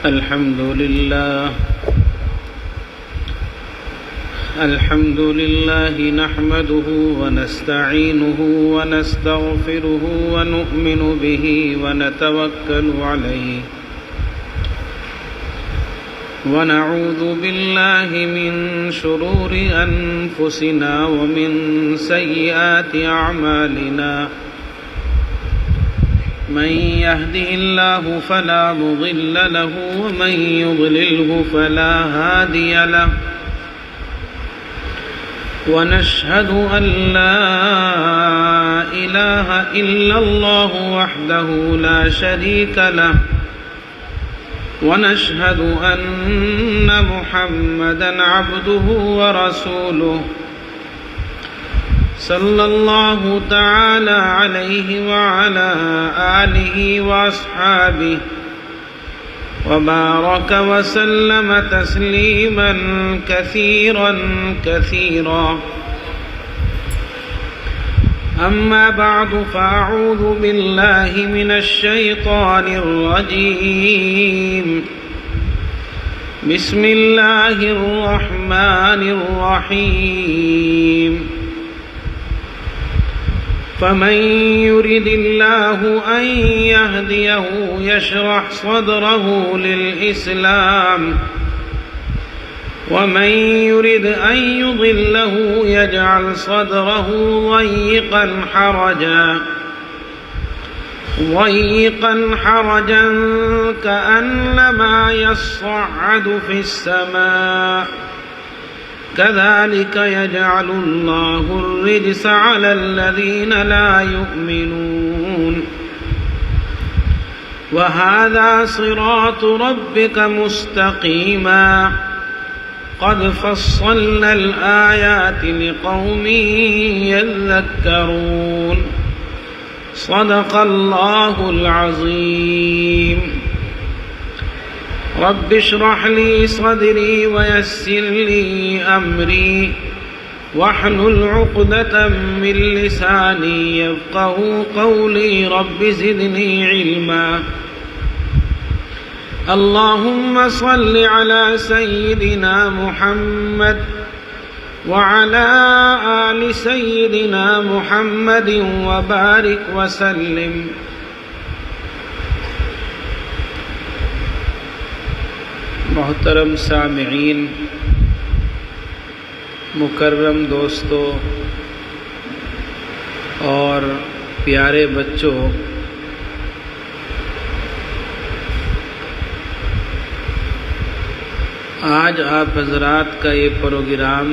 الحمد لله نحمده ونستعينه ونستغفره ونؤمن به ونتوكل عليه ونعوذ بالله من شرور أنفسنا ومن سيئات أعمالنا من يهده الله فلا مضل له ومن يضلله فلا هادي له ونشهد أن لا إله إلا الله وحده لا شريك له ونشهد أن محمدًا عبده ورسوله صلى الله تعالى عليه وعلى آله وأصحابه وبارك وسلم تسليما كثيرا أما بعد فأعوذ بالله من الشيطان الرجيم بسم الله الرحمن الرحيم فمن يرد الله أن يهديه يشرح صدره للإسلام ومن يرد أن يضله يجعل صدره ضيقا حرجا كأنما يصعد في السماء كذلك يجعل الله الرجس على الذين لا يؤمنون وهذا صراط ربك مستقيما قد فصلنا الآيات لقوم يذكرون صدق الله العظيم رب اشرح لي صدري ويسر لي أمري واحلل عقدة من لساني يفقهوا قولي رب زدني علما اللهم صل على سيدنا محمد وعلى آل سيدنا محمد وبارك وسلم محترم سامعین، مکرم دوستو اور پیارے بچوں، آج آپ حضرات کا یہ پروگرام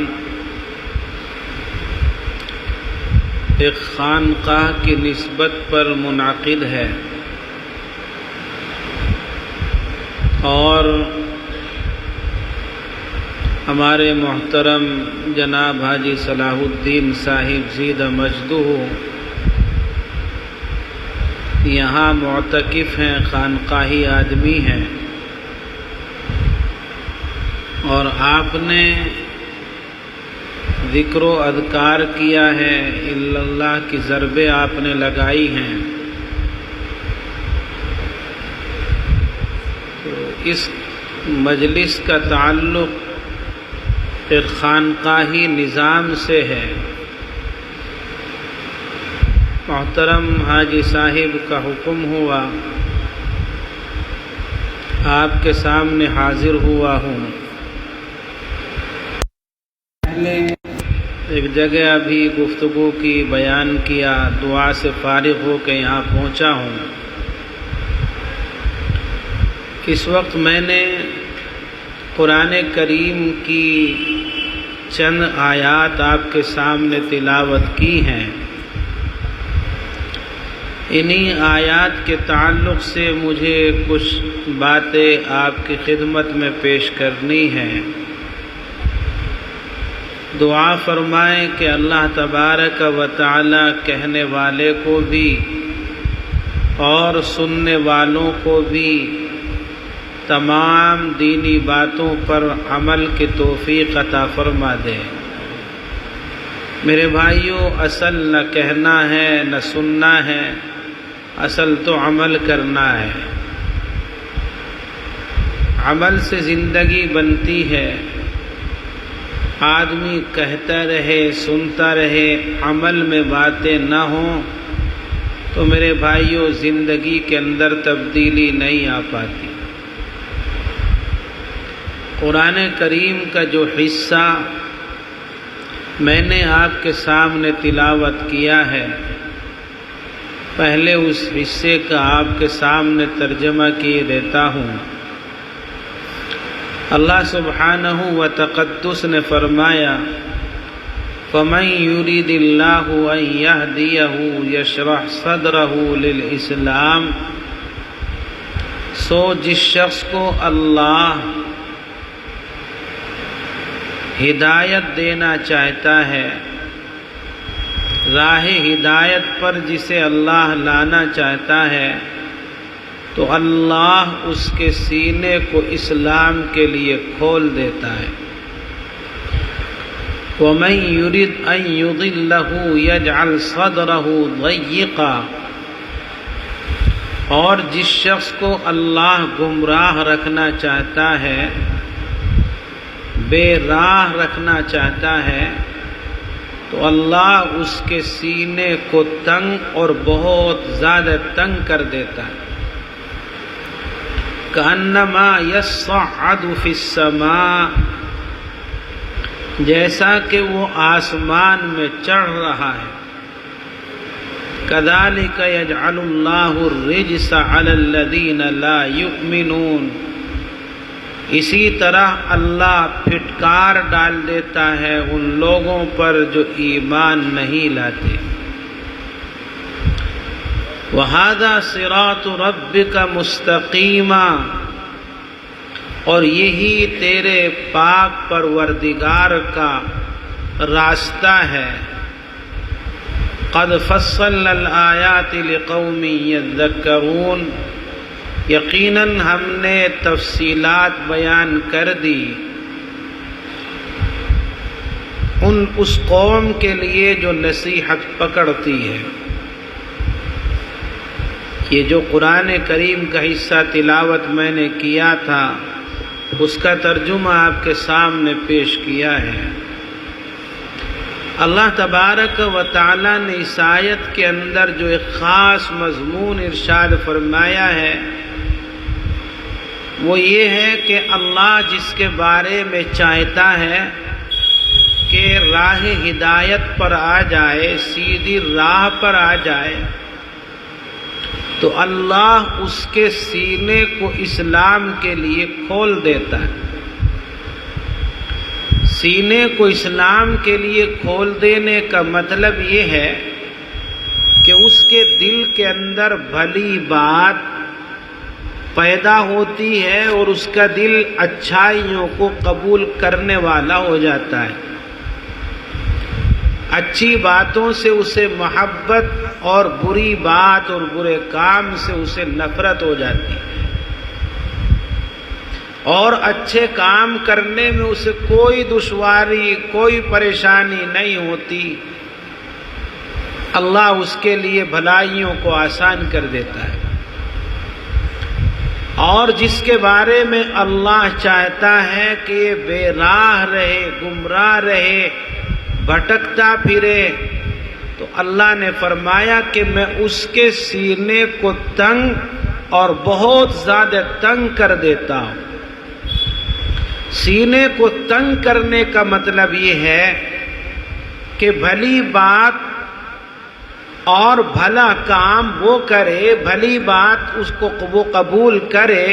ایک خانقاہ کی نسبت پر منعقد ہے اور ہمارے محترم جناب حاجی صلاح الدین صاحب زیدہ مجدہ یہاں معتکف ہیں، خانقاہی آدمی ہیں، اور آپ نے ذکر و اذکار کیا ہے، الا اللہ کی ضربیں آپ نے لگائی ہیں، تو اس مجلس کا تعلق ایک خانقاہی نظام سے ہے۔ محترم حاجی صاحب کا حکم ہوا، آپ کے سامنے حاضر ہوا ہوں۔ پہلے ایک جگہ ابھی گفتگو کی، بیان کیا، دعا سے فارغ ہو کے یہاں پہنچا ہوں۔ اس وقت میں نے قرآن کریم کی چند آیات آپ کے سامنے تلاوت کی ہیں۔ انہی آیات کے تعلق سے مجھے کچھ باتیں آپ کی خدمت میں پیش کرنی ہیں۔ دعا فرمائیں کہ اللہ تبارک و تعالی کہنے والے کو بھی اور سننے والوں کو بھی تمام دینی باتوں پر عمل کی توفیق عطا فرما دے۔ میرے بھائیوں، اصل نہ کہنا ہے نہ سننا ہے، اصل تو عمل کرنا ہے۔ عمل سے زندگی بنتی ہے. آدمی کہتا رہے سنتا رہے عمل میں باتیں نہ ہوں تو میرے بھائیوں زندگی کے اندر تبدیلی نہیں آ پاتی. قرآن کریم کا جو حصہ میں نے آپ کے سامنے تلاوت کیا ہے، پہلے اس حصے کا آپ کے سامنے ترجمہ کیے دیتا ہوں. اللہ سبحانہ و تقدس نے فرمایا فَمَن يُرِدِ اللَّهُ أَن يَهْدِيَهُ يَشْرَحْ صَدْرَهُ لِلْإِسْلَامِ. سو جس شخص کو اللہ ہدایت دینا چاہتا ہے، راہ ہدایت پر جسے اللہ لانا چاہتا ہے، تو اللہ اس کے سینے کو اسلام کے لیے کھول دیتا ہے. وَمَن يُرِدْ أَن يُضِلَّهُ يَجْعَلْ صَدْرَهُ ضَيِّقًا. اور جس شخص کو اللہ گمراہ رکھنا چاہتا ہے، بے راہ رکھنا چاہتا ہے، تو اللہ اس کے سینے کو تنگ اور بہت زیادہ تنگ کر دیتا ہے. کأنما یصعد فی السماء، جیسا کہ وہ آسمان میں چڑھ رہا ہے. کذالک یجعل اللہ الرجس علی الذین لا یؤمنون. اسی طرح اللہ پھٹکار ڈال دیتا ہے ان لوگوں پر جو ایمان نہیں لاتے. وَهَذَا صِرَاطُ رَبِّكَ مُسْتَقِيمًا. اور یہی تیرے پاک پروردگار کا راستہ ہے. قَدْ فَصَّلْنَا الْآيَاتِ لِقَوْمٍ يَذَّكَّرُونَ. یقیناً ہم نے تفصیلات بیان کر دی اس قوم کے لیے جو نصیحت پکڑتی ہے. یہ جو قرآن کریم کا حصہ تلاوت میں نے کیا تھا اس کا ترجمہ آپ کے سامنے پیش کیا ہے. اللہ تبارک و تعالی نے اس آیت کے اندر جو ایک خاص مضمون ارشاد فرمایا ہے وہ یہ ہے کہ اللہ جس کے بارے میں چاہتا ہے کہ راہ ہدایت پر آ جائے، سیدھی راہ پر آ جائے، تو اللہ اس کے سینے کو اسلام کے لیے کھول دیتا ہے. سینے کو اسلام کے لیے کھول دینے کا مطلب یہ ہے کہ اس کے دل کے اندر بھلی بات پیدا ہوتی ہے اور اس کا دل اچھائیوں کو قبول کرنے والا ہو جاتا ہے. اچھی باتوں سے اسے محبت اور بری بات اور برے کام سے اسے نفرت ہو جاتی ہے، اور اچھے کام کرنے میں اسے کوئی دشواری کوئی پریشانی نہیں ہوتی. اللہ اس کے لیے بھلائیوں کو آسان کر دیتا ہے. اور جس کے بارے میں اللہ چاہتا ہے کہ یہ بے راہ رہے، گمراہ رہے، بھٹکتا پھرے، تو اللہ نے فرمایا کہ میں اس کے سینے کو تنگ اور بہت زیادہ تنگ کر دیتا ہوں. سینے کو تنگ کرنے کا مطلب یہ ہے کہ بھلی بات اور بھلا کام وہ کرے، بھلی بات اس کو وہ قبول کرے،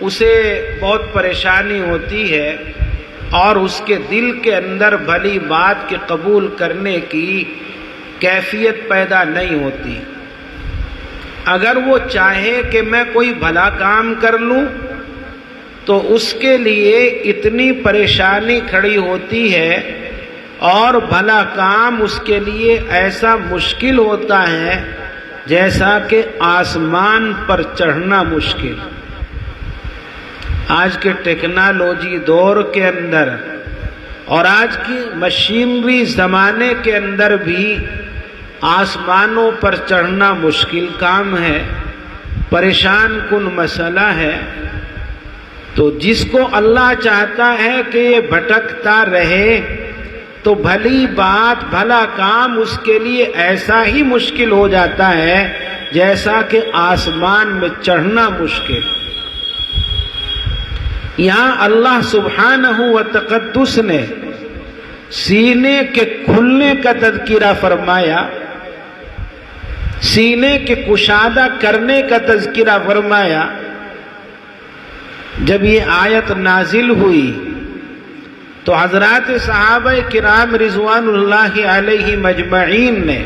اسے بہت پریشانی ہوتی ہے اور اس کے دل کے اندر بھلی بات کے قبول کرنے کی کیفیت پیدا نہیں ہوتی. اگر وہ چاہے کہ میں کوئی بھلا کام کر لوں تو اس کے لیے اتنی پریشانی کھڑی ہوتی ہے اور بھلا کام اس کے لیے ایسا مشکل ہوتا ہے جیسا کہ آسمان پر چڑھنا مشکل. آج کے ٹیکنالوجی دور کے اندر اور آج کی مشینری زمانے کے اندر بھی آسمانوں پر چڑھنا مشکل کام ہے، پریشان کن مسئلہ ہے. تو جس کو اللہ چاہتا ہے کہ یہ بھٹکتا رہے تو بھلی بات بھلا کام اس کے لیے ایسا ہی مشکل ہو جاتا ہے جیسا کہ آسمان میں چڑھنا مشکل۔ یہاں اللہ سبحانہ و تقدس نے سینے کے کھلنے کا تذکرہ فرمایا، سینے کے کشادہ کرنے کا تذکرہ فرمایا۔ جب یہ آیت نازل ہوئی تو حضرات صحابہ کرام رضوان اللہ علیہ مجمعین نے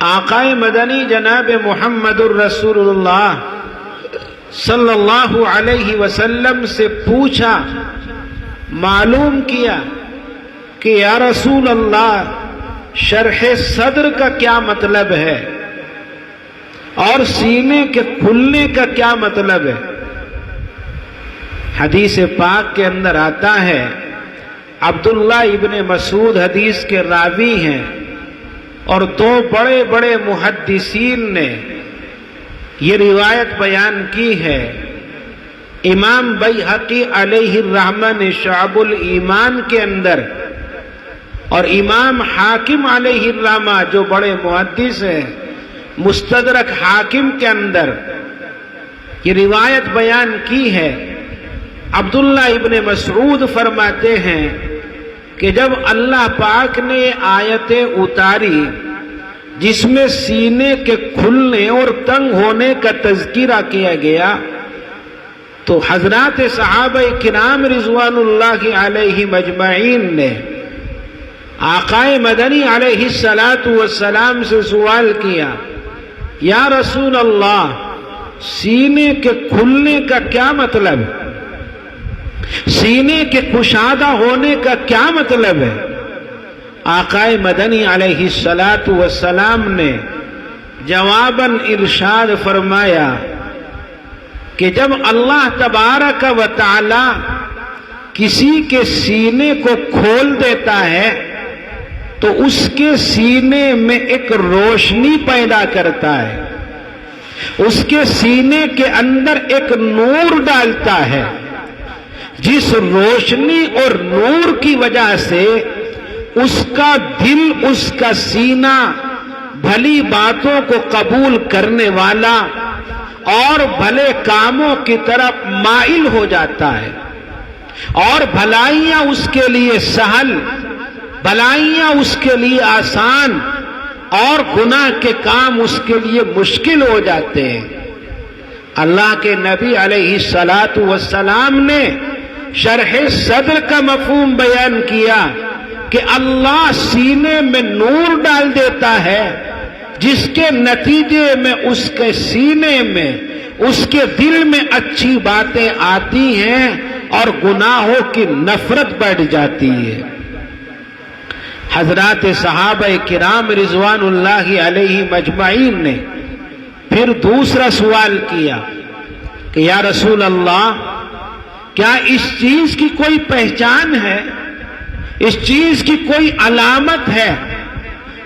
آقا مدنی جناب محمد الرسول اللہ صلی اللہ علیہ وسلم سے پوچھا، معلوم کیا کہ یا رسول اللہ شرح صدر کا کیا مطلب ہے اور سینے کے کھلنے کا کیا مطلب ہے؟ حدیث پاک کے اندر آتا ہے، عبداللہ ابن مسعود حدیث کے راوی ہیں اور دو بڑے بڑے محدثین نے یہ روایت بیان کی ہے۔ امام بیہقی علیہ الرحمہ نے شعب الایمان کے اندر اور امام حاکم علیہ الرحمہ جو بڑے محدث ہیں مستدرک حاکم کے اندر یہ روایت بیان کی ہے۔ عبداللہ ابن مسعود فرماتے ہیں کہ جب اللہ پاک نے آیتیں اتاری جس میں سینے کے کھلنے اور تنگ ہونے کا تذکرہ کیا گیا تو حضرات صحابہ کرام رضوان اللہ علیہ مجمعین نے آقا مدنی علیہ السلام سے سوال کیا، یا رسول اللہ سینے کے کھلنے کا کیا مطلب ہے؟ سینے کے کشادہ ہونے کا کیا مطلب ہے؟ آقا مدنی علیہ السلام نے جواباً ارشاد فرمایا کہ جب اللہ تبارک و تعالی کسی کے سینے کو کھول دیتا ہے تو اس کے سینے میں ایک روشنی پیدا کرتا ہے، اس کے سینے کے اندر ایک نور ڈالتا ہے، جس روشنی اور نور کی وجہ سے اس کا دل، اس کا سینہ بھلی باتوں کو قبول کرنے والا اور بھلے کاموں کی طرف مائل ہو جاتا ہے، اور بھلائیاں اس کے لیے سہل، بھلائیاں اس کے لیے آسان، اور گناہ کے کام اس کے لیے مشکل ہو جاتے ہیں۔ اللہ کے نبی علیہ السلام نے شرح صدر کا مفہوم بیان کیا کہ اللہ سینے میں نور ڈال دیتا ہے جس کے نتیجے میں اس کے سینے میں، اس کے دل میں اچھی باتیں آتی ہیں اور گناہوں کی نفرت بڑھ جاتی ہے۔ حضرات صحابہ کرام رضوان اللہ علیہ مجمعین نے پھر دوسرا سوال کیا کہ یا رسول اللہ کیا اس چیز کی کوئی پہچان ہے، اس چیز کی کوئی علامت ہے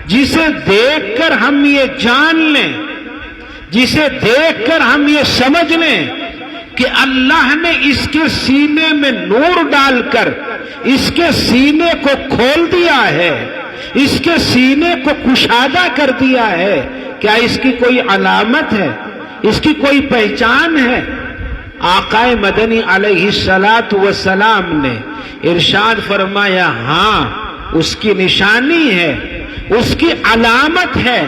جسے دیکھ کر ہم یہ جان لیں، جسے دیکھ کر ہم یہ سمجھ لیں کہ اللہ نے اس کے سینے میں نور ڈال کر اس کے سینے کو کھول دیا ہے، اس کے سینے کو کشادہ کر دیا ہے؟ کیا اس کی کوئی علامت ہے، اس کی کوئی پہچان ہے؟ آقا مدنی علیہ السلام نے ارشاد فرمایا، ہاں اس کی نشانی ہے، اس کی علامت ہے،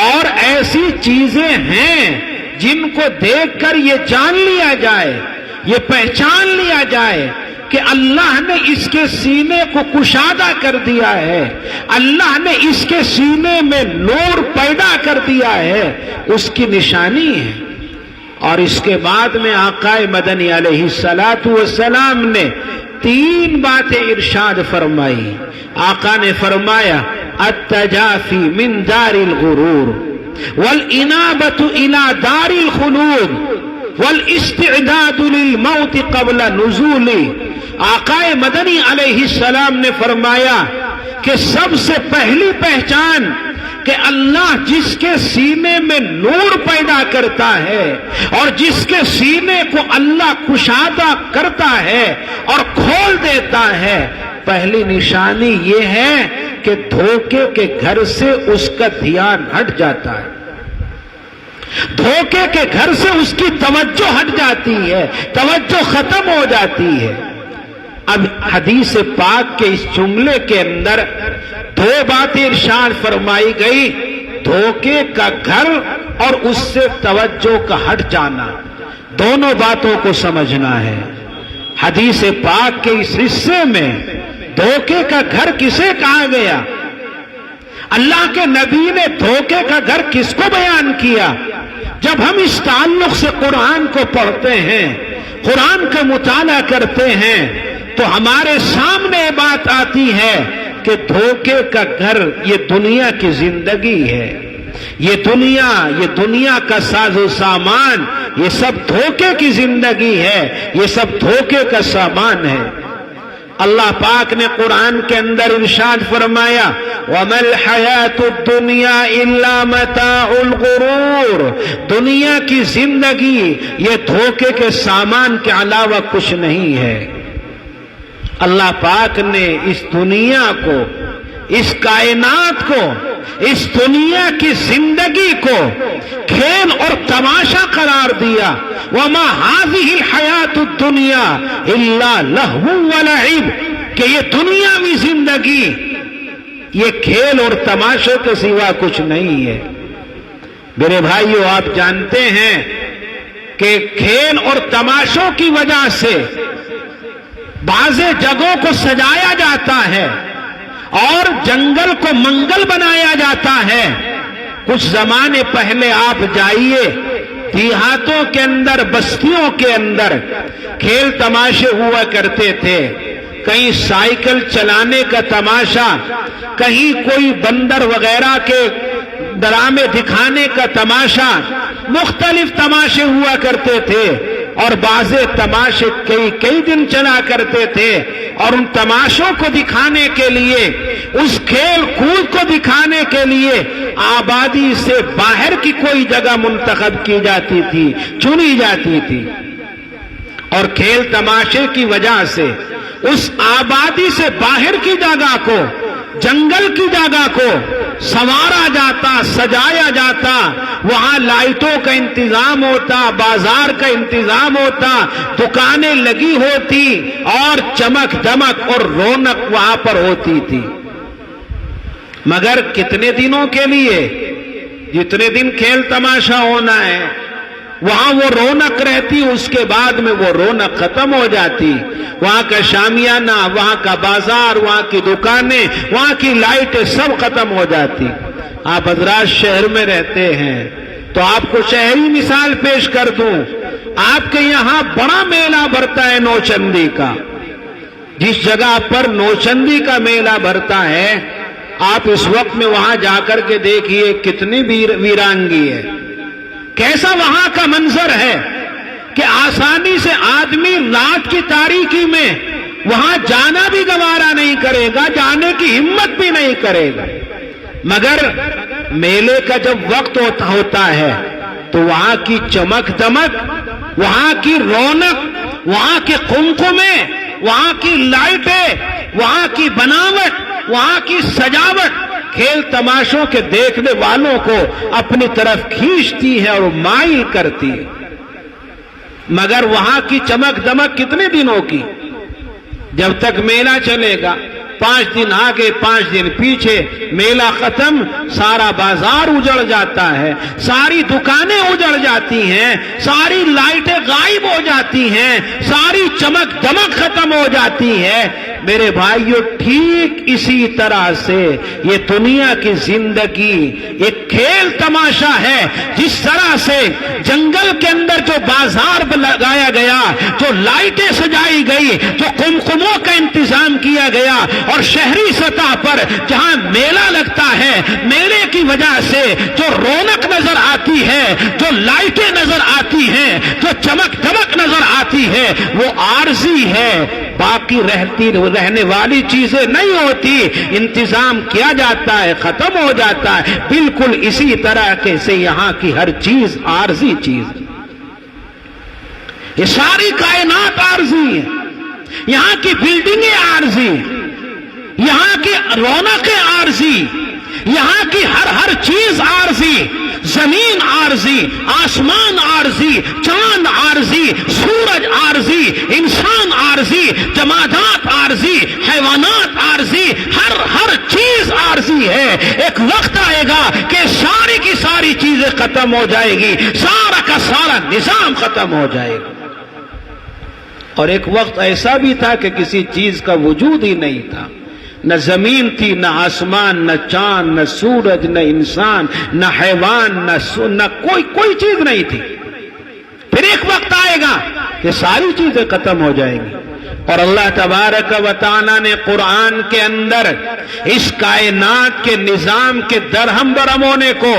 اور ایسی چیزیں ہیں جن کو دیکھ کر یہ جان لیا جائے، یہ پہچان لیا جائے کہ اللہ نے اس کے سینے کو کشادہ کر دیا ہے، اللہ نے اس کے سینے میں نور پیدا کر دیا ہے، اس کی نشانی ہے۔ اور اس کے بعد میں آقا مدنی علیہ السلام نے تین باتیں ارشاد فرمائی۔ آقا نے فرمایا، التجافی من دار الغرور والانابۃ الى دار الخلود والاستعداد للموت قبل نزول۔ آقا مدنی علیہ السلام نے فرمایا کہ سب سے پہلی پہچان کہ اللہ جس کے سینے میں نور پیدا کرتا ہے اور جس کے سینے کو اللہ کشادہ کرتا ہے اور کھول دیتا ہے، پہلی نشانی یہ ہے کہ دھوکے کے گھر سے اس کا دھیان ہٹ جاتا ہے، دھوکے کے گھر سے اس کی توجہ ہٹ جاتی ہے، توجہ ختم ہو جاتی ہے۔ اب حدیث پاک کے اس جملے کے اندر دو باتیں ارشاد فرمائی گئی، دھوکے کا گھر اور اس سے توجہ کا ہٹ جانا، دونوں باتوں کو سمجھنا ہے۔ حدیث پاک کے اس حصے میں دھوکے کا گھر کسے کہا گیا؟ اللہ کے نبی نے دھوکے کا گھر کس کو بیان کیا؟ جب ہم اس تعلق سے قرآن کو پڑھتے ہیں، قرآن کا مطالعہ کرتے ہیں، تو ہمارے سامنے بات آتی ہے کہ دھوکے کا گھر یہ دنیا کی زندگی ہے، یہ دنیا کا ساز و سامان، یہ سب دھوکے کی زندگی ہے، یہ سب دھوکے کا سامان ہے۔ اللہ پاک نے قرآن کے اندر ارشاد فرمایا وَمَا الْحَيَاةُ الدُّنْيَا إِلَّا مَتَاعُ الْغُرُورِ، دنیا کی زندگی یہ دھوکے کے سامان کے علاوہ کچھ نہیں ہے۔ اللہ پاک نے اس دنیا کو، اس کائنات کو، اس دنیا کی زندگی کو کھیل اور تماشا قرار دیا۔ وَمَا هَذِهِ الْحَيَاةُ الدُّنْيَا إِلَّا لَهْوٌ وَلَعِبٌ، کہ یہ دنیاوی زندگی یہ کھیل اور تماشے کے سوا کچھ نہیں ہے۔ میرے بھائیو، آپ جانتے ہیں کہ کھیل اور تماشوں کی وجہ سے بعض جگہوں کو سجایا جاتا ہے اور جنگل کو منگل بنایا جاتا ہے۔ کچھ زمانے پہلے آپ جائیے، دیہاتوں کے اندر، بستیوں کے اندر کھیل تماشے ہوا کرتے تھے، کہیں سائیکل چلانے کا تماشا، کہیں کوئی بندر وغیرہ کے ڈرامے دکھانے کا تماشا، مختلف تماشے ہوا کرتے تھے، اور بعض تماشے کئی دن چلا کرتے تھے، اور ان تماشوں کو دکھانے کے لیے، اس کھیل کود کو دکھانے کے لیے آبادی سے باہر کی کوئی جگہ منتخب کی جاتی تھی، چنی جاتی تھی، اور کھیل تماشے کی وجہ سے اس آبادی سے باہر کی جگہ کو، جنگل کی جگہ کو سنوارا جاتا، سجایا جاتا، وہاں لائٹوں کا انتظام ہوتا، بازار کا انتظام ہوتا، دکانیں لگی ہوتی، اور چمک دمک اور رونق وہاں پر ہوتی تھی۔ مگر کتنے دنوں کے لیے؟ جتنے دن کھیل تماشا ہونا ہے وہاں وہ رونق رہتی، اس کے بعد میں وہ رونق ختم ہو جاتی۔ وہاں کا شامیانہ، وہاں کا بازار، وہاں کی دکانیں، وہاں کی لائٹیں سب ختم ہو جاتی۔ آپ حضرات شہر میں رہتے ہیں تو آپ کو شہری مثال پیش کر دوں، آپ کے یہاں بڑا میلہ بھرتا ہے نوچندی کا۔ جس جگہ پر نوچندی کا میلہ بھرتا ہے، آپ اس وقت میں وہاں جا کر کے دیکھیے کتنی ویرانگی ہے، کیسا وہاں کا منظر ہے کہ آسانی سے آدمی رات کی تاریکی میں وہاں جانا بھی گوارا نہیں کرے گا، جانے کی ہمت بھی نہیں کرے گا۔ مگر میلے کا جب وقت ہوتا ہے تو وہاں کی چمک دمک، وہاں کی رونق، وہاں کے قمقمے، وہاں کی لائٹیں، وہاں کی بناوٹ، وہاں کی سجاوٹ کھیل تماشوں کے دیکھنے والوں کو اپنی طرف کھینچتی ہے اور مائل کرتی ہے۔ مگر وہاں کی چمک دمک کتنے دنوں کی؟ جب تک میلہ چلے گا، 5 دن آگے 5 دن پیچھے، میلہ ختم، سارا بازار اجڑ جاتا ہے، ساری دکانیں اجڑ جاتی ہیں، ساری لائٹیں غائب ہو جاتی ہیں، ساری چمک دمک ختم ہو جاتی ہے۔ میرے بھائیو، ٹھیک اسی طرح سے یہ دنیا کی زندگی ایک کھیل تماشا ہے۔ جس طرح سے جنگل کے اندر جو بازار لگایا گیا، جو لائٹیں سجائی گئی، جو قمقموں کا انتظام کیا گیا، اور شہری سطح پر جہاں میلہ لگتا ہے، میلے کی وجہ سے جو رونق نظر آتی ہے، جو لائٹیں نظر آتی ہیں، جو چمک دمک نظر آتی ہے، وہ عارضی ہے، باقی رہنے والی چیزیں نہیں ہوتی، انتظام کیا جاتا ہے، ختم ہو جاتا ہے۔ بالکل اسی طرح کے سے یہاں کی ہر چیز عارضی چیز، یہ ساری کائنات عارضی ہے، یہاں کی بلڈنگیں عارضی، یہاں کی رونقیں عارضی، یہاں کی ہر چیز عارضی، زمین عارضی، آسمان عارضی، چاند عارضی، سورج عارضی، انسان عارضی، جمادات عارضی، حیوانات عارضی، ہر چیز عارضی ہے۔ ایک وقت آئے گا کہ ساری کی ساری چیزیں ختم ہو جائے گی، سارا کا سارا نظام ختم ہو جائے گا۔ اور ایک وقت ایسا بھی تھا کہ کسی چیز کا وجود ہی نہیں تھا، نہ زمین تھی، نہ آسمان، نہ چاند، نہ سورج، نہ انسان، نہ حیوان، نہ کوئی چیز نہیں تھی۔ پھر ایک وقت آئے گا کہ ساری چیزیں ختم ہو جائیں گی۔ اور اللہ تبارک و تعالی نے قرآن کے اندر اس کائنات کے نظام کے درہم برہم ہونے کو،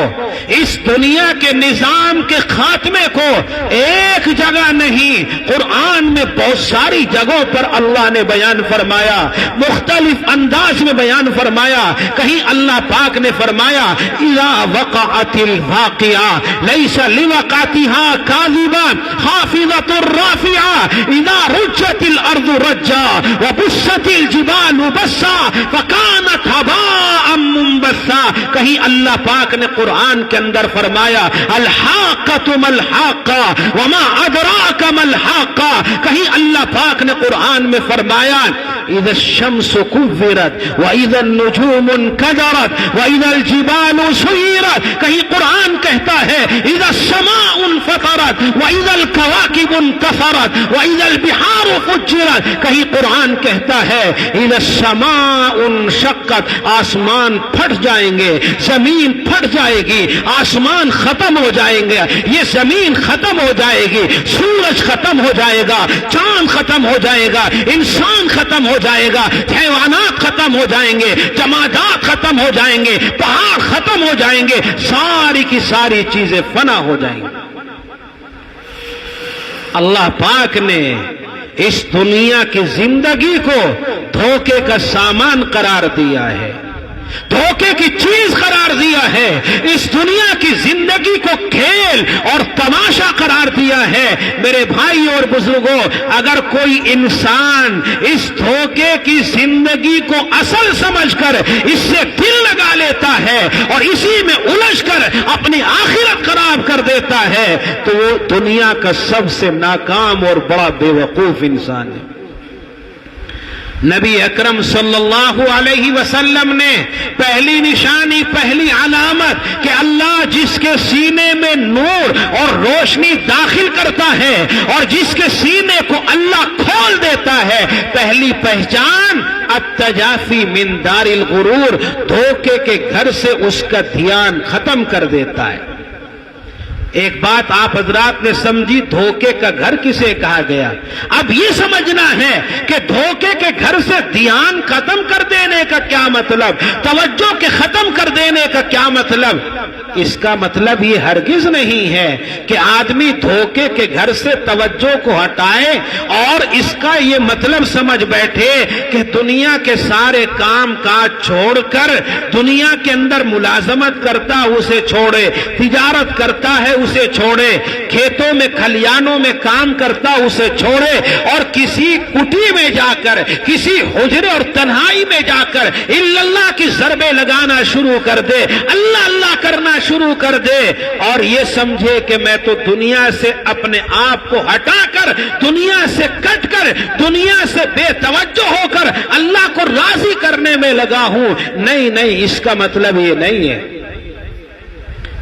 اس دنیا کے نظام کے خاتمے کو ایک جگہ نہیں، قرآن میں بہت ساری جگہوں پر اللہ نے بیان فرمایا، مختلف انداز میں بیان فرمایا۔ کہیں اللہ پاک نے فرمایا اذا وقعت الواقعہ لیس لوقعتها کاذبہ خافضۃ رافعہ اذا رجت الارض رجا وبست الجبال بسا فكانت هباء منبثا۔ کہیں اللہ پاک نے قرآن کے اندر فرمایا الحاقۃ ما الحاقۃ وما ادراک ما الحاقۃ۔ کہیں اللہ پاک نے قرآن میں فرمایا اذا الشمس كورت واذا النجوم انكدرت واذا الجبال سيرت۔ کہیں قرآن کہتا ہے اذا السماء انفطرت واذا الكواكب انتثرت واذا البحار فجرت۔ کہیں قرآن کہتا ہے اذا السماء انشقت، آسمان پھٹ جائیں گے، زمین پھٹ جائے گی، آسمان ختم ہو جائیں گے، یہ زمین ختم ہو جائے گی، سورج ختم ہو جائے گا، چاند ختم ہو جائے گا، انسان ختم ہو جائے گا، حیوانات ختم ہو جائیں گے، جمادات ختم ہو جائیں گے، پہاڑ ختم ہو جائیں گے، ساری کی ساری چیزیں فنا ہو جائیں گی۔ اللہ پاک نے اس دنیا کی زندگی کو دھوکے کا سامان قرار دیا ہے، دھوکے کی چیز قرار دیا ہے، اس دنیا کی زندگی کو کھیل اور تماشا قرار دیا ہے۔ میرے بھائی اور بزرگوں، اگر کوئی انسان اس دھوکے کی زندگی کو اصل سمجھ کر اس سے دل لگا لیتا ہے اور اسی میں الجھ کر اپنی آخرت خراب کر دیتا ہے تو وہ دنیا کا سب سے ناکام اور بڑا بے وقوف انسان ہے۔ نبی اکرم صلی اللہ علیہ وسلم نے پہلی نشانی، پہلی علامت کہ اللہ جس کے سینے میں نور اور روشنی داخل کرتا ہے اور جس کے سینے کو اللہ کھول دیتا ہے، پہلی پہچان التجافی من دار الغرور، دھوکے کے گھر سے اس کا دھیان ختم کر دیتا ہے۔ ایک بات آپ حضرات نے سمجھی، دھوکے کا گھر کسے کہا گیا؟ اب یہ سمجھنا ہے کہ دھوکے کے گھر سے دھیان ختم کر دینے کا کیا مطلب، توجہ کے ختم کر دینے کا کیا مطلب؟ اس کا مطلب یہ ہرگز نہیں ہے کہ آدمی دھوکے کے گھر سے توجہ کو ہٹائے اور اس کا یہ مطلب سمجھ بیٹھے کہ دنیا کے سارے کام کاج چھوڑ کر دنیا کے اندر ملازمت کرتا اسے چھوڑے، تجارت کرتا ہے اسے چھوڑے، کھیتوں میں کھلیانوں میں کام کرتا اسے چھوڑے اور کسی کٹی میں جا کر، کسی حجرے اور تنہائی میں جا کر اللہ کی ضربیں لگانا شروع کر دے، اللہ اللہ کرنا شروع کر دے اور یہ سمجھے کہ میں تو دنیا سے اپنے آپ کو ہٹا کر، دنیا سے کٹ کر، دنیا سے بے توجہ ہو کر اللہ کو راضی کرنے میں لگا ہوں۔ نہیں، اس کا مطلب یہ نہیں ہے۔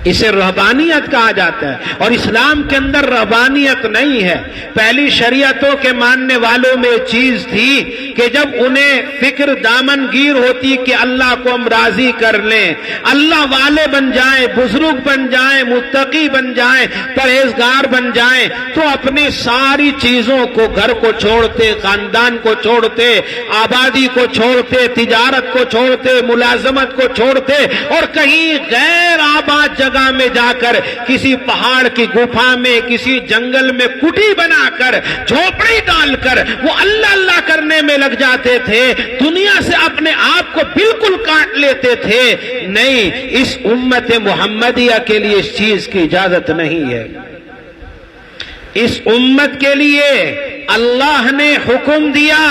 اسے رہبانیت کہا جاتا ہے اور اسلام کے اندر رہبانیت نہیں ہے۔ پہلی شریعتوں کے ماننے والوں میں چیز تھی کہ جب انہیں فکر دامن گیر ہوتی کہ اللہ کو ہم راضی کر لیں، اللہ والے بن جائیں، بزرگ بن جائیں، متقی بن جائیں، پرہیزگار بن جائیں، تو اپنی ساری چیزوں کو، گھر کو چھوڑتے، خاندان کو چھوڑتے، آبادی کو چھوڑتے، تجارت کو چھوڑتے، ملازمت کو چھوڑتے اور کہیں غیر آباد جگہ میں جا کر کسی پہاڑ کی گفا میں کسی جنگل میں کٹی بنا کر جھوپڑی ڈال کر وہ اللہ اللہ کرنے میں لگ جاتے تھے، دنیا سے اپنے آپ کو بالکل کاٹ لیتے تھے۔ نہیں، اس امت محمدیہ کے لیے اس چیز کی اجازت نہیں ہے۔ اس امت کے لیے اللہ نے حکم دیا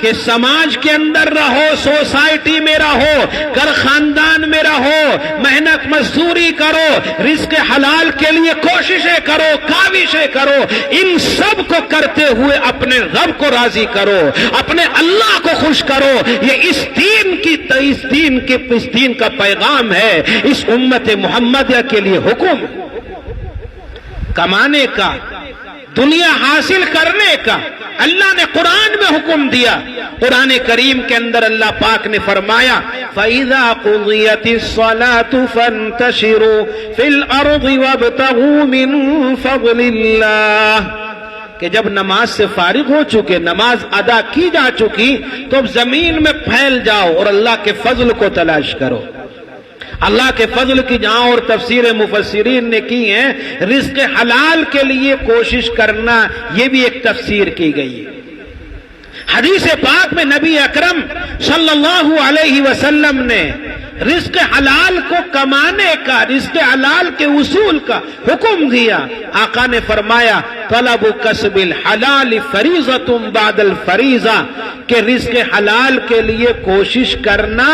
کہ سماج کے اندر رہو، سوسائٹی میں رہو، گھر خاندان میں رہو، محنت مزدوری کرو، رزق حلال کے لیے کوششیں کرو، کاوشیں کرو، ان سب کو کرتے ہوئے اپنے رب کو راضی کرو، اپنے اللہ کو خوش کرو۔ یہ اس دین کا پیغام ہے، اس امت محمدیہ کے لیے حکم کمانے کا، دنیا حاصل کرنے کا اللہ نے قرآن میں حکم دیا۔ قرآن کریم کے اندر اللہ پاک نے فرمایا فَإِذَا قُضِيَتِ الصَّلَاةُ فَانْتَشِرُوا فِي الْأَرْضِ وَابْتَغُوا مِنْ فَضْلِ اللَّهِ، کہ جب نماز سے فارغ ہو چکے، نماز ادا کی جا چکی، تو اب زمین میں پھیل جاؤ اور اللہ کے فضل کو تلاش کرو۔ اللہ کے فضل کی جہاں اور تفسیر مفسرین نے کی ہیں، رزق حلال کے لیے کوشش کرنا، یہ بھی ایک تفسیر کی گئی ہے۔ حدیث پاک میں نبی اکرم صلی اللہ علیہ وسلم نے رزق حلال کو کمانے کا، رزق حلال کے اصول کا حکم دیا۔ آقا نے فرمایا طلب کسب الحلال فریضۃ بعد الفریضہ، کہ رزق حلال کے لیے کوشش کرنا،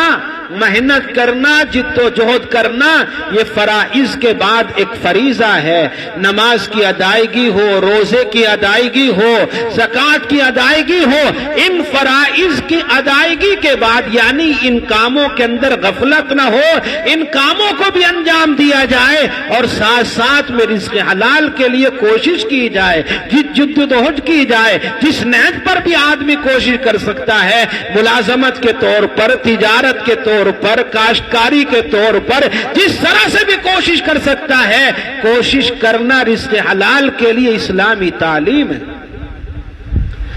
محنت کرنا، جد و جہد کرنا، یہ فرائض کے بعد ایک فریضہ ہے۔ نماز کی ادائیگی ہو، روزے کی ادائیگی ہو، زکوٰۃ کی ادائیگی ہو، ان فرائض کی ادائیگی کے بعد، یعنی ان کاموں کے اندر غفلت نہ ہو، ان کاموں کو بھی انجام دیا جائے اور ساتھ ساتھ میں رزق حلال کے لیے کوشش کی جائے، جد و جہد کی جائے۔ جس نہج پر بھی آدمی کوشش کر سکتا ہے، ملازمت کے طور پر، تجارت کے طور پر، کاشتکاری کے طور پر، جس طرح سے بھی کوشش کر سکتا ہے، کوشش کرنا رزق حلال کے لیے اسلامی تعلیم ہے۔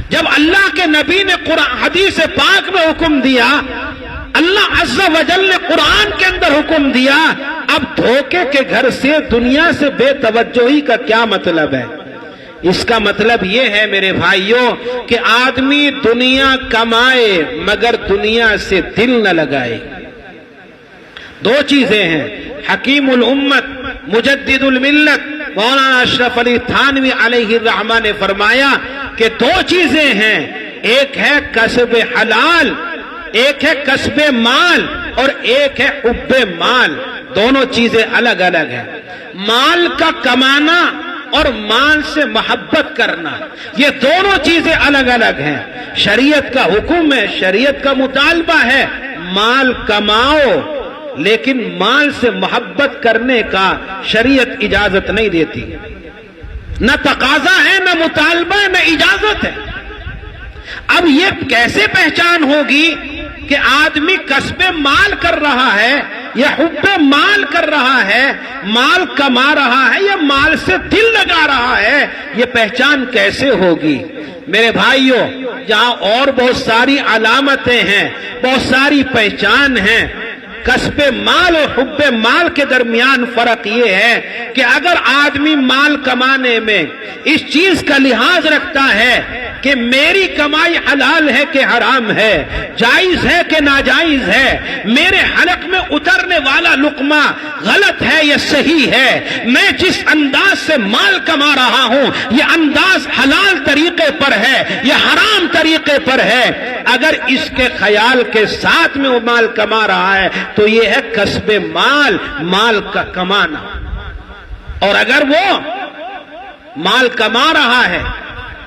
جب اللہ کے نبی نے حدیث پاک میں حکم دیا، اللہ عز و جل نے قرآن کے اندر حکم دیا، اب دھوکے کے گھر سے، دنیا سے بے توجہی کا کیا مطلب ہے؟ اس کا مطلب یہ ہے میرے بھائیوں کہ آدمی دنیا کمائے مگر دنیا سے دل نہ لگائے۔ دو چیزیں ہیں۔ حکیم الامت مجدد الملت مولانا اشرف علی تھانوی علیہ الرحمہ نے فرمایا کہ دو چیزیں ہیں، ایک ہے کسب حلال، ایک ہے کسب مال، اور ایک ہے حب مال۔ دونوں چیزیں الگ الگ ہیں۔ مال کا کمانا اور مال سے محبت کرنا، یہ دونوں چیزیں الگ الگ ہیں۔ شریعت کا حکم ہے، شریعت کا مطالبہ ہے، مال کماؤ، لیکن مال سے محبت کرنے کا شریعت اجازت نہیں دیتی۔ نہ تقاضا ہے، نہ مطالبہ ہے، نہ اجازت ہے۔ اب یہ کیسے پہچان ہوگی کہ آدمی کسب مال کر رہا ہے یا حب مال کر رہا ہے، مال کما رہا ہے یا مال سے دل لگا رہا ہے؟ یہ پہچان کیسے ہوگی؟ میرے بھائیوں، جہاں اور بہت ساری علامتیں ہیں، بہت ساری پہچان ہیں، کسب مال اور حب مال کے درمیان فرق یہ ہے کہ اگر آدمی مال کمانے میں اس چیز کا لحاظ رکھتا ہے کہ میری کمائی حلال ہے کہ حرام ہے، جائز ہے کہ ناجائز ہے، میرے حلق میں اترنے والا لقمہ غلط ہے یا صحیح ہے، میں جس انداز سے مال کما رہا ہوں یہ انداز حلال طریقے پر ہے یا حرام طریقے پر ہے، اگر اس کے خیال کے ساتھ میں وہ مال کما رہا ہے تو یہ ہے کسب مال، مال کا کمانا۔ اور اگر وہ مال کما رہا ہے،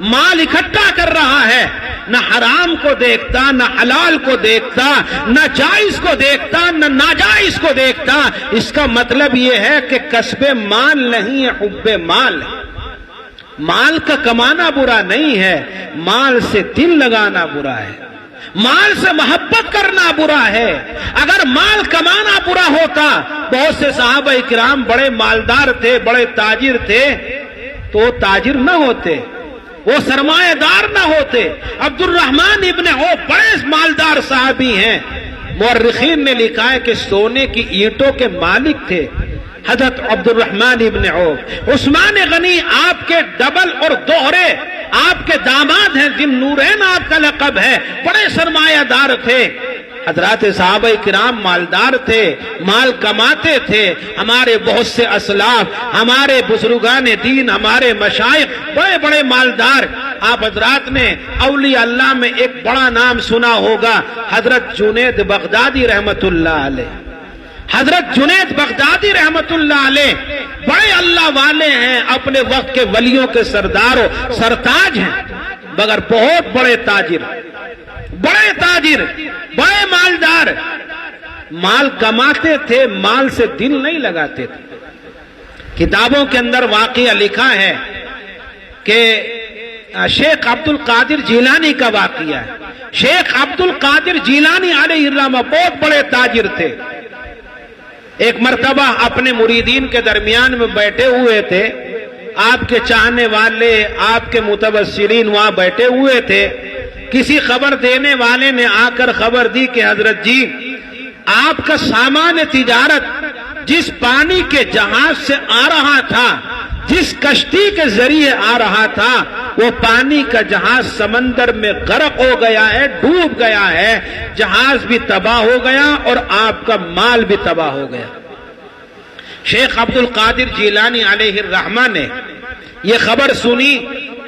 مال اکٹھا کر رہا ہے، نہ حرام کو دیکھتا، نہ حلال کو دیکھتا، نہ جائز کو دیکھتا، نہ ناجائز کو دیکھتا، اس کا مطلب یہ ہے کہ کسب مال نہیں ہے، حب مال ہے۔ مال کا کمانا برا نہیں ہے، مال سے دل لگانا برا ہے، مال سے محبت کرنا برا ہے۔ اگر مال کمانا برا ہوتا، بہت سے صحابہ کرام بڑے مالدار تھے، بڑے تاجر تھے، تو تاجر نہ ہوتے، وہ سرمایہ دار نہ ہوتے۔ عبد الرحمن ابن عوف بڑے مالدار صحابی ہیں، مورخین نے لکھا ہے کہ سونے کی اینٹوں کے مالک تھے، حضرت عبد الرحمن ابن عوف، عثمان غنی آپ کے ڈبل اور دوہرے آپ کے داماد ہیں، ذی النورین آپ کا لقب ہے، بڑے سرمایہ دار تھے۔ حضرات صحابہ کرام مالدار تھے، مال کماتے تھے، ہمارے بہت سے اسلاف، ہمارے بزرگان دین، ہمارے مشائخ بڑے بڑے مالدار۔ آپ حضرات نے اولیاء اللہ میں ایک بڑا نام سنا ہوگا، حضرت جنید بغدادی رحمت اللہ علیہ۔ حضرت جنید بغدادی رحمت اللہ علیہ بڑے اللہ والے ہیں، اپنے وقت کے ولیوں کے سردار و سرتاج ہیں، مگر بہت بڑے تاجر، بڑے مالدار، مال کماتے تھے، مال سے دل نہیں لگاتے تھے۔ کتابوں کے اندر واقعہ لکھا ہے کہ شیخ عبد القادر جیلانی کا واقعہ ہے۔ شیخ عبد القادر جیلانی علیہ الرحمہ بہت بڑے تاجر تھے۔ ایک مرتبہ اپنے مریدین کے درمیان میں بیٹھے ہوئے تھے، آپ کے چاہنے والے، آپ کے متبصرین وہاں بیٹھے ہوئے تھے۔ کسی خبر دینے والے نے آ کر خبر دی کہ حضرت جی، آپ کا سامان تجارت جس پانی کے جہاز سے آ رہا تھا، جس کشتی کے ذریعے آ رہا تھا، وہ پانی کا جہاز سمندر میں غرق ہو گیا ہے، ڈوب گیا ہے، جہاز بھی تباہ ہو گیا اور آپ کا مال بھی تباہ ہو گیا۔ شیخ عبد القادر جیلانی علیہ الرحمہ نے یہ خبر سنی۔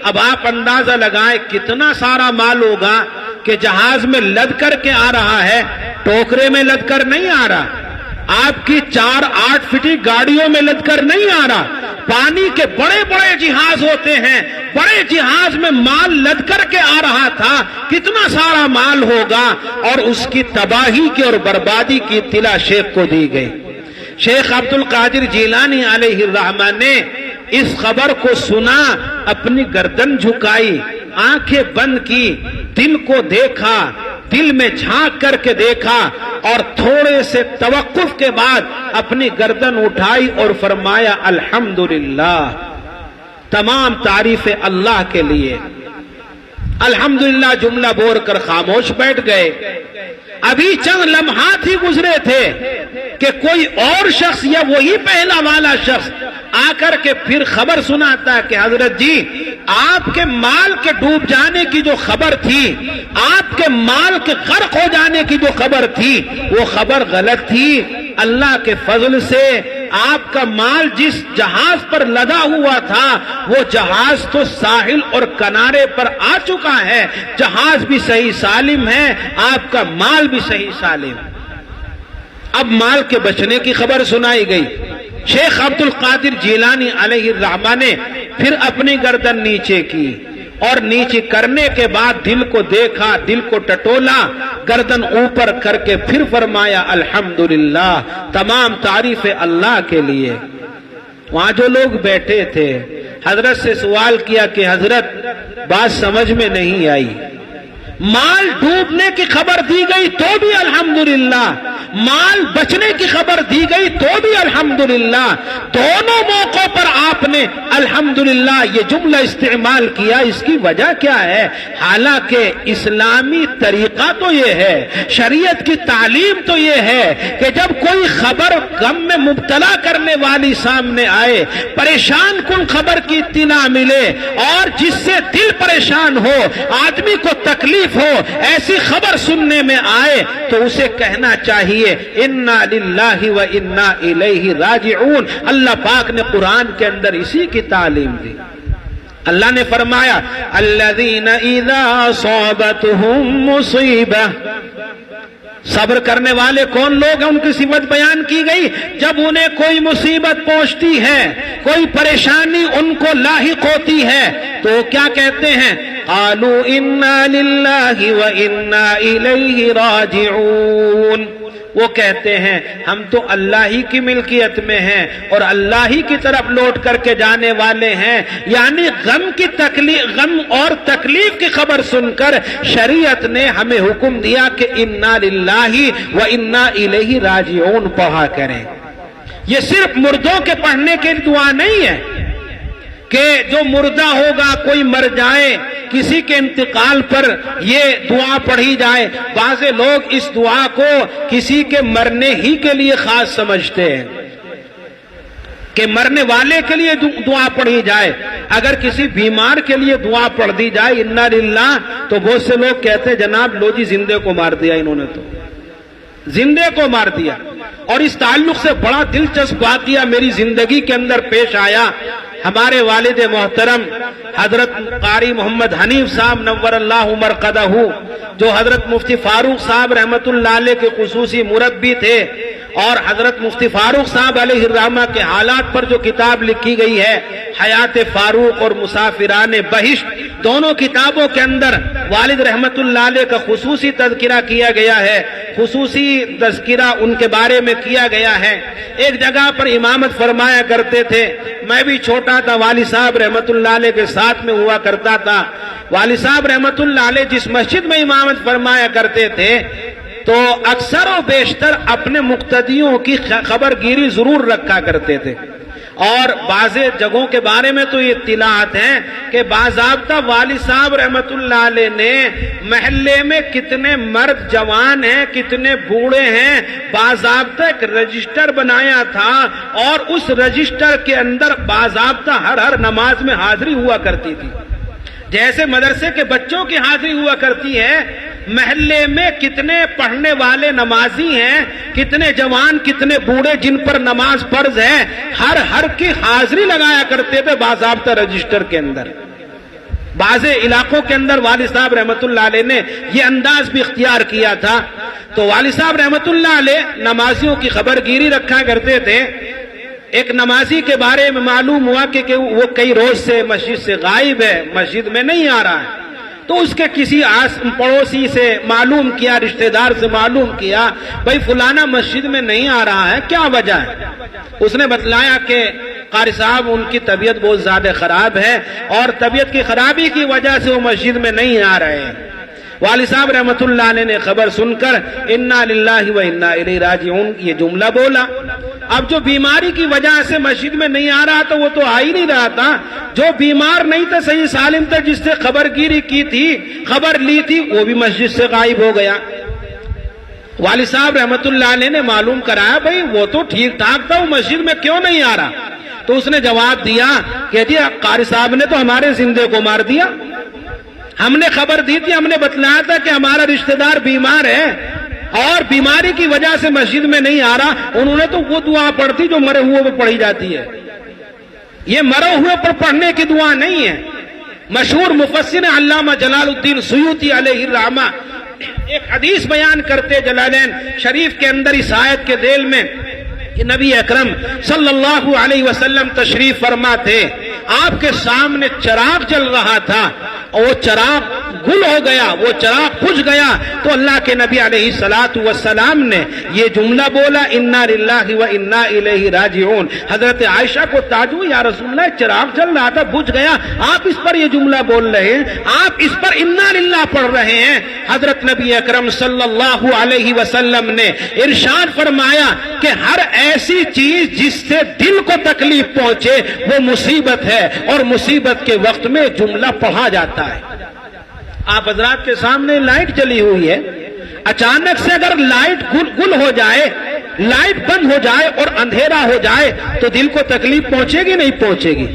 اب آپ اندازہ لگائیں کتنا سارا مال ہوگا کہ جہاز میں لد کر کے آ رہا ہے، ٹوکرے میں لد کر نہیں آ رہا، آپ کی 4-8 فٹی گاڑیوں میں لد کر نہیں آ رہا، پانی کے بڑے بڑے جہاز ہوتے ہیں، بڑے جہاز میں مال لد کر کے آ رہا تھا۔ کتنا سارا مال ہوگا، اور اس کی تباہی کی اور بربادی کی اطلاع شیخ کو دی گئی۔ شیخ عبد القادر جیلانی علیہ الرحمہ نے اس خبر کو سنا، اپنی گردن جھکائی، آنکھیں بند کی، دل کو دیکھا، دل میں جھانک کر کے دیکھا، اور تھوڑے سے توقف کے بعد اپنی گردن اٹھائی اور فرمایا الحمدللہ، تمام تعریفیں اللہ کے لیے۔ الحمدللہ جملہ بول کر خاموش بیٹھ گئے۔ ابھی چند لمحات ہی گزرے تھے کہ کوئی اور شخص یا وہی پہلا والا شخص آ کر کے پھر خبر سناتا کہ حضرت جی، آپ کے مال کے ڈوب جانے کی جو خبر تھی، آپ کے مال کے غرق ہو جانے کی جو خبر تھی، وہ خبر غلط تھی۔ اللہ کے فضل سے آپ کا مال جس جہاز پر لدا ہوا تھا، وہ جہاز تو ساحل اور کنارے پر آ چکا ہے، جہاز بھی صحیح سالم ہے، آپ کا مال بھی صحیح سالم۔ اب مال کے بچنے کی خبر سنائی گئی۔ شیخ عبد القادر جیلانی علیہ الرحمہ نے پھر اپنی گردن نیچے کی، اور نیچے کرنے کے بعد دل کو دیکھا، دل کو ٹٹولا، گردن اوپر کر کے پھر فرمایا الحمدللہ، تمام تعریفیں اللہ کے لیے۔ وہاں جو لوگ بیٹھے تھے، حضرت سے سوال کیا کہ حضرت بات سمجھ میں نہیں آئی، مال ڈوبنے کی خبر دی گئی تو بھی الحمدللہ، مال بچنے کی خبر دی گئی تو بھی الحمدللہ، دونوں موقعوں پر آپ نے الحمدللہ یہ جملہ استعمال کیا، اس کی وجہ کیا ہے؟ حالانکہ اسلامی طریقہ تو یہ ہے، شریعت کی تعلیم تو یہ ہے کہ جب کوئی خبر غم میں مبتلا کرنے والی سامنے آئے، پریشان کن خبر کی اطلاع ملے، اور جس سے دل پریشان ہو، آدمی کو تکلیف ہو، ایسی خبر سننے میں آئے تو اسے کہنا چاہیے انا للہ و انا الیہ راجعون۔ اللہ پاک نے قرآن کے اندر اسی کی تعلیم دی۔ اللہ نے فرمایا الذین اذا اصابتهم مصیبہ، صبر کرنے والے کون لوگ ہیں؟ ان کی صفت بیان کی گئی، جب انہیں کوئی مصیبت پہنچتی ہے، کوئی پریشانی ان کو لاحق ہوتی ہے، تو کیا کہتے ہیں؟ قالوا انا للہ و انا الیہ راجعون۔ وہ کہتے ہیں ہم تو اللہ ہی کی ملکیت میں ہیں اور اللہ ہی کی طرف لوٹ کر کے جانے والے ہیں۔ یعنی غم اور تکلیف کی خبر سن کر شریعت نے ہمیں حکم دیا کہ انا للہ و انا الیہ راجعون پڑھا کریں۔ یہ صرف مردوں کے پڑھنے کی دعا نہیں ہے کہ جو مردہ ہوگا، کوئی مر جائے، کسی کے انتقال پر یہ دعا پڑھی جائے۔ بعض لوگ اس دعا کو کسی کے مرنے ہی کے لیے خاص سمجھتے ہیں۔ کہ مرنے والے کے لیے دعا پڑھی جائے، اگر کسی بیمار کے لیے دعا پڑھ دی جائے انا للہ، تو بہت سے لوگ کہتے ہیں جناب لو جی زندے کو مار دیا انہوں نے، تو زندے کو مار دیا۔ اور اس تعلق سے بڑا دلچسپ واقعہ میری زندگی کے اندر پیش آیا۔ ہمارے والد محترم حضرت قاری محمد حنیف صاحب نور اللہ مرقدہ، جو حضرت مفتی فاروق صاحب رحمت اللہ علیہ کے خصوصی مربی تھے، اور حضرت مفتی فاروق صاحب علیہ الرحمہ کے حالات پر جو کتاب لکھی گئی ہے حیات فاروق اور مسافران بہشت، دونوں کتابوں کے اندر والد رحمت اللہ علیہ کا خصوصی تذکرہ کیا گیا ہے، خصوصی تذکرہ ان کے بارے میں کیا گیا ہے۔ ایک جگہ پر امامت فرمایا کرتے تھے، میں بھی چھوٹا تھا، والد صاحب رحمت اللہ علیہ کے ساتھ میں ہوا کرتا تھا۔ والد صاحب رحمت اللہ علیہ جس مسجد میں امامت فرمایا کرتے تھے تو اکثر و بیشتر اپنے مقتدیوں کی خبر گیری ضرور رکھا کرتے تھے، اور بعض جگہوں کے بارے میں تو یہ اطلاعات ہیں کہ باضابطہ والد صاحب رحمت اللہ علیہ نے محلے میں کتنے مرد جوان ہیں، کتنے بوڑھے ہیں، باضابطہ ایک رجسٹر بنایا تھا، اور اس رجسٹر کے اندر باضابطہ ہر نماز میں حاضری ہوا کرتی تھی۔ جیسے مدرسے کے بچوں کی حاضری ہوا کرتی ہے، محلے میں کتنے پڑھنے والے نمازی ہیں، کتنے جوان، کتنے بوڑھے جن پر نماز فرض ہے، ہر کی حاضری لگایا کرتے تھے باضابطہ رجسٹر کے اندر۔ بعض علاقوں کے اندر والد صاحب رحمت اللہ علیہ نے یہ انداز بھی اختیار کیا تھا۔ تو والد صاحب رحمت اللہ علیہ نمازیوں کی خبر گیری رکھا کرتے تھے۔ ایک نمازی کے بارے میں معلوم ہوا کہ وہ کئی روز سے مسجد سے غائب ہے، مسجد میں نہیں آ رہا ہے، تو اس کے کسی پڑوسی سے معلوم کیا، رشتہ دار سے معلوم کیا، بھائی فلانا مسجد میں نہیں آ رہا ہے، کیا وجہ ہے؟ اس نے بتلایا کہ قاری صاحب ان کی طبیعت بہت زیادہ خراب ہے، اور طبیعت کی خرابی کی وجہ سے وہ مسجد میں نہیں آ رہے ہیں۔ والد صاحب رحمت اللہ علیہ نے خبر سن کر انا للہ و انا الیہ راجعون یہ جملہ بولا۔ اب جو بیماری کی وجہ سے مسجد میں نہیں آ رہا تو وہ تو آ ہی نہیں رہا تھا، جو بیمار نہیں تھا، صحیح سالم تھا، جس سے خبر گیری کی تھی، خبر لی تھی، وہ بھی مسجد سے غائب ہو گیا۔ والد صاحب رحمت اللہ علیہ نے معلوم کرایا بھائی وہ تو ٹھیک ٹھاک تھا، وہ مسجد میں کیوں نہیں آ رہا؟ تو اس نے جواب دیا کہ جی قاری صاحب نے تو ہمارے زندے کو مار دیا، ہم نے خبر دی تھی، ہم نے بتلایا تھا کہ ہمارا رشتہ دار بیمار ہے اور بیماری کی وجہ سے مسجد میں نہیں آ رہا، انہوں نے تو وہ دعا پڑھتی جو مرے ہوئے پر پڑھی جاتی ہے، یہ مرے ہوئے پر پڑھنے کی دعا نہیں ہے۔ مشہور مفسر علامہ جلال الدین سیوطی علیہ الرحمہ ایک حدیث بیان کرتے جلالین شریف کے اندر اس آیت کے ذیل میں کہ نبی اکرم صلی اللہ علیہ وسلم تشریف فرما تھے، آپ کے سامنے چراغ جل رہا تھا اور وہ چراغ گل ہو گیا، وہ چراغ بجھ گیا، تو اللہ کے نبی علیہ الصلوۃ والسلام نے یہ جملہ بولا انا للہ و انا الیہ راجعون۔ حضرت عائشہ کو تعجب، یا رسول اللہ چراغ جل رہا تھا بجھ گیا، آپ اس پر یہ جملہ بول رہے ہیں، آپ اس پر انا للہ پڑھ رہے ہیں۔ حضرت نبی اکرم صلی اللہ علیہ وسلم نے ارشاد فرمایا کہ ہر ایسی چیز جس سے دل کو تکلیف پہنچے وہ مصیبت ہے، اور مصیبت کے وقت میں جملہ پڑھا جاتا ہے۔ آپ حضرات کے سامنے لائٹ جلی ہوئی ہے، اچانک سے اگر لائٹ گل ہو جائے، لائٹ بند ہو جائے اور اندھیرا ہو جائے تو دل کو تکلیف پہنچے گی نہیں پہنچے گی؟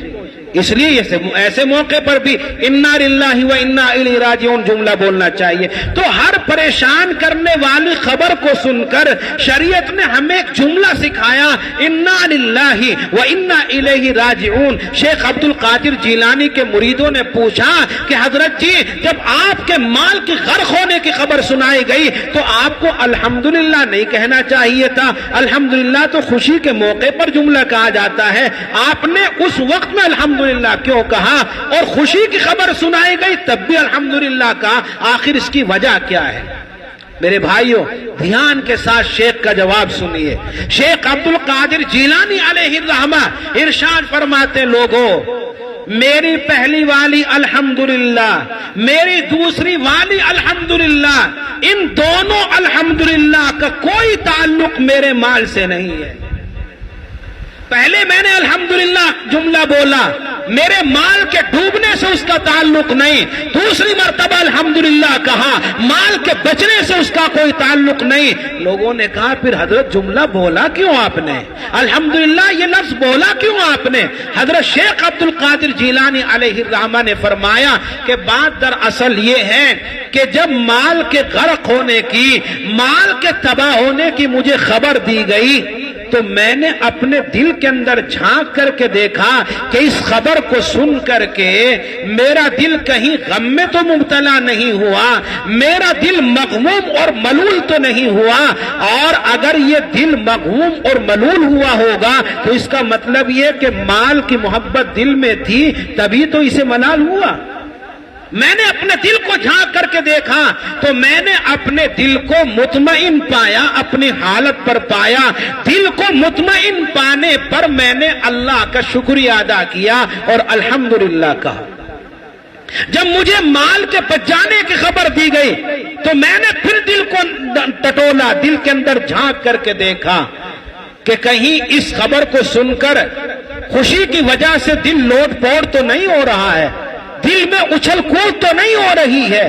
اس لیے ایسے موقع پر بھی انا للہ و انا الیہ راجعون جملہ بولنا چاہیے۔ تو ہر پریشان کرنے والی خبر کو سن کر شریعت نے ہمیں ایک جملہ سکھایا انا للہ و انا الیہ راجعون۔ شیخ عبد القادر جیلانی کے مریدوں نے پوچھا کہ حضرت جی جب آپ کے مال کی غرق ہونے کی خبر سنائی گئی تو آپ کو الحمدللہ نہیں کہنا چاہیے تھا؟ الحمدللہ تو خوشی کے موقع پر جملہ کہا جاتا ہے، آپ نے اس وقت میں الحمدللہ کیوں کہا؟ اور خوشی کی خبر سنائی گئی تب بھی الحمدللہ کہا، آخر اس کی وجہ کیا ہے؟ میرے بھائیوں دھیان کے ساتھ شیخ کا جواب سنیے۔ شیخ عبد القادر جیلانی علیہ الرحمہ ارشاد فرماتے، لوگوں میری پہلی والی الحمدللہ، میری دوسری والی الحمدللہ، ان دونوں الحمدللہ کا کوئی تعلق میرے مال سے نہیں ہے۔ پہلے میں نے الحمدللہ جملہ بولا، میرے مال کے ڈوبنے سے اس کا تعلق نہیں، دوسری مرتبہ الحمدللہ کہا، مال کے بچنے سے اس کا کوئی تعلق نہیں۔ لوگوں نے کہا پھر حضرت جملہ بولا کیوں آپ نے، الحمدللہ یہ لفظ بولا کیوں آپ نے؟ حضرت شیخ عبد القادر جیلانی علیہ الرحمہ نے فرمایا کہ بات دراصل یہ ہے کہ جب مال کے غرق ہونے کی، مال کے تباہ ہونے کی مجھے خبر دی گئی تو میں نے اپنے دل کے اندر جھانک کر کے دیکھا کہ اس خبر کو سن کر کے میرا دل کہیں غم میں تو مبتلا نہیں ہوا، میرا دل مغموم اور ملول تو نہیں ہوا، اور اگر یہ دل مغموم اور ملول ہوا ہوگا تو اس کا مطلب یہ کہ مال کی محبت دل میں تھی تبھی تو اسے ملال ہوا۔ میں نے اپنے دل کو جھانک کر کے دیکھا تو میں نے اپنے دل کو مطمئن پایا، اپنی حالت پر پایا۔ دل کو مطمئن پانے پر میں نے اللہ کا شکریہ ادا کیا اور الحمدللہ کہا۔ جب مجھے مال کے بچ جانے کی خبر دی گئی تو میں نے پھر دل کو ٹٹولا، دل کے اندر جھانک کر کے دیکھا کہ کہیں اس خبر کو سن کر خوشی کی وجہ سے دل لوٹ پوٹ تو نہیں ہو رہا ہے، دل میں اچھل کود تو نہیں ہو رہی ہے،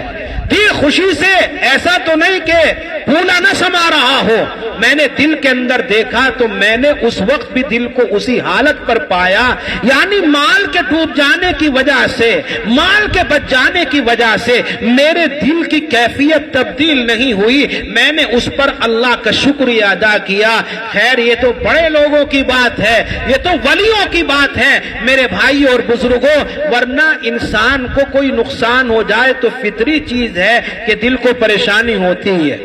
دل خوشی سے ایسا تو نہیں کہ پھولا نہ سما رہا ہو۔ میں نے دل کے اندر دیکھا تو میں نے اس وقت بھی دل کو اسی حالت پر پایا، یعنی مال کے ڈوب جانے کی وجہ سے، مال کے بچ جانے کی وجہ سے میرے دل کی کیفیت تبدیل نہیں ہوئی، میں نے اس پر اللہ کا شکریہ ادا کیا۔ خیر یہ تو بڑے لوگوں کی بات ہے، یہ تو ولیوں کی بات ہے میرے بھائیوں اور بزرگوں، ورنہ انسان کو کوئی نقصان ہو جائے تو فطری چیز ہے کہ دل کو پریشانی ہوتی ہے،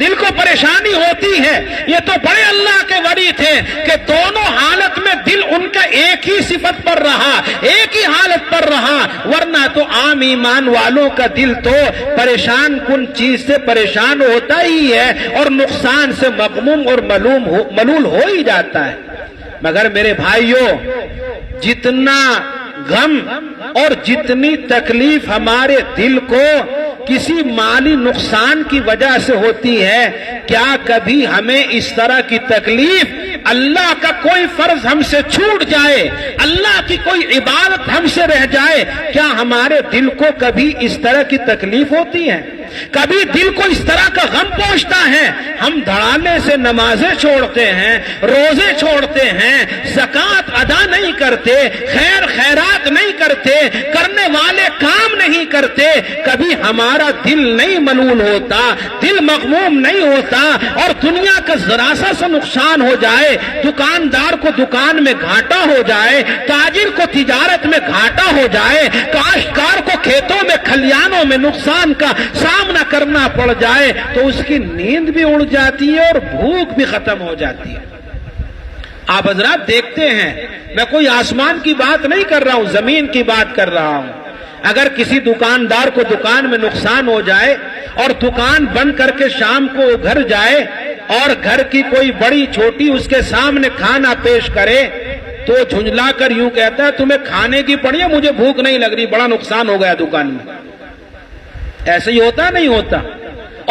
دل کو پریشانی ہوتی ہے۔ یہ تو بڑے اللہ کے ولی تھے کہ دونوں حالت میں دل ان کا ایک ہی صفت پر رہا، ایک ہی حالت پر رہا، ورنہ تو عام ایمان والوں کا دل تو پریشان کن چیز سے پریشان ہوتا ہی ہے اور نقصان سے مغموم اور ملول ہو ہی جاتا ہے۔ مگر میرے بھائیوں، جتنا غم اور جتنی تکلیف ہمارے دل کو کسی مالی نقصان کی وجہ سے ہوتی ہے، کیا کبھی ہمیں اس طرح کی تکلیف، اللہ کا کوئی فرض ہم سے چھوٹ جائے، اللہ کی کوئی عبادت ہم سے رہ جائے، کیا ہمارے دل کو کبھی اس طرح کی تکلیف ہوتی ہے؟ کبھی دل کو اس طرح کا غم پہنچتا ہے؟ ہم دھڑانے سے نمازیں چھوڑتے ہیں، روزے چھوڑتے ہیں، زکوٰۃ ادا نہیں کرتے، خیر خیرات نہیں کرتے، کرنے والے کام نہیں کرتے، کبھی ہمارا دل نہیں ملول ہوتا، دل مغموم نہیں ہوتا، اور دنیا کا ذرا سا نقصان ہو جائے، دکاندار کو دکان میں گھاٹا ہو جائے، تاجر کو تجارت میں گھاٹا ہو جائے، کاشتکار کو کھیتوں میں کھلیانوں میں نقصان کا سامنا کرنا پڑ جائے تو اس کی نیند بھی اڑ جاتی ہے اور بھوک بھی ختم ہو جاتی ہے۔ آپ حضرات دیکھتے ہیں، میں کوئی آسمان کی بات نہیں کر رہا ہوں، زمین کی بات کر رہا ہوں۔ اگر کسی دکاندار کو دکان میں نقصان ہو جائے اور دکان بند کر کے شام کو گھر جائے اور گھر کی کوئی بڑی چھوٹی اس کے سامنے کھانا پیش کرے تو جھنجلا کر یوں کہتا ہے تمہیں کھانے کی پڑی ہے، مجھے بھوک نہیں لگ رہی، بڑا نقصان ہو گیا دکان میں۔ ایسے ہی ہوتا نہیں ہوتا؟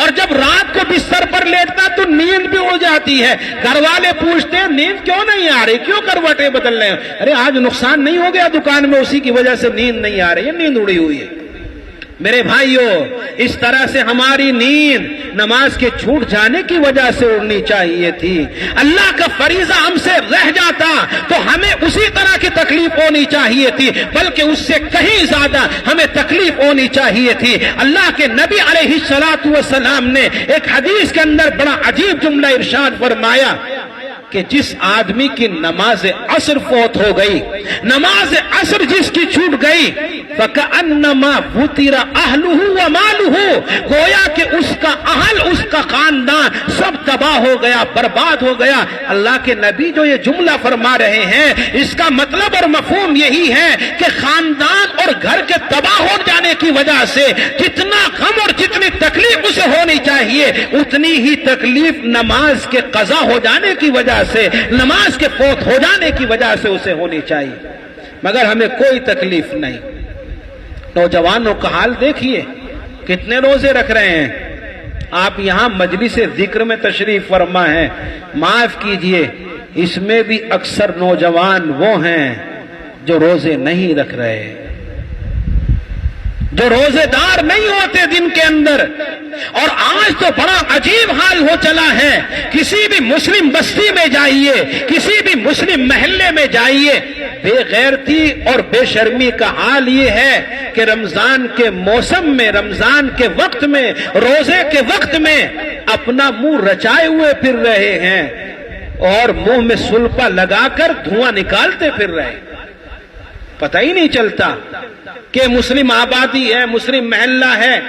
اور جب رات کو بستر پر لیٹتا تو نیند بھی اڑ جاتی ہے، گھر والے پوچھتے ہیں نیند کیوں نہیں آ رہی، کیوں کروٹیں بدل رہے ہیں؟ ارے آج نقصان نہیں ہو گیا دکان میں، اسی کی وجہ سے نیند نہیں آ رہی ہے، نیند اڑی ہوئی ہے۔ میرے بھائیوں، اس طرح سے ہماری نیند نماز کے چھوٹ جانے کی وجہ سے اڑنی چاہیے تھی۔ اللہ کا فریضہ ہم سے رہ جاتا تو ہمیں اسی طرح کی تکلیف ہونی چاہیے تھی، بلکہ اس سے کہیں زیادہ ہمیں تکلیف ہونی چاہیے تھی۔ اللہ کے نبی علیہ الصلوۃ والسلام نے ایک حدیث کے اندر بڑا عجیب جملہ ارشاد فرمایا کہ جس آدمی کی نماز عصر فوت ہو گئی، نماز عصر جس کی چھوٹ گئی، فَكَأَنَّمَا وُتِرَ أَهْلُهُ وَمَالُهُ، گویا کہ اس کا اہل، اس کا خاندان سب تباہ ہو گیا، برباد ہو گیا۔ اللہ کے نبی جو یہ جملہ فرما رہے ہیں، اس کا مطلب اور مفہوم یہی ہے کہ خاندان اور گھر کے تباہ ہو جانے کی وجہ سے جتنا غم اور جتنی تکلیف اسے ہونی چاہیے، اتنی ہی تکلیف نماز کے قضا ہو جانے کی وجہ سے، نماز کے فوت ہو جانے کی وجہ سے اسے ہونی چاہیے، مگر ہمیں کوئی تکلیف نہیں۔ نوجوانوں کا حال دیکھیے، کتنے روزے رکھ رہے ہیں۔ آپ یہاں مجلس ذکر میں تشریف فرما ہے، معاف کیجئے اس میں بھی اکثر نوجوان وہ ہیں جو روزے نہیں رکھ رہے، جو روزے دار نہیں ہوتے دن کے اندر۔ اور آج تو بڑا عجیب حال ہو چلا ہے، کسی بھی مسلم بستی میں جائیے، کسی بھی مسلم محلے میں جائیے، بے غیرتی اور بے شرمی کا حال یہ ہے کہ رمضان کے موسم میں، رمضان کے وقت میں، روزے کے وقت میں اپنا منہ رچائے ہوئے پھر رہے ہیں اور منہ میں سلپا لگا کر دھواں نکالتے پھر رہے، پتہ ہی نہیں چلتا کہ مسلم آبادی ہے، مسلم محلہ ہے۔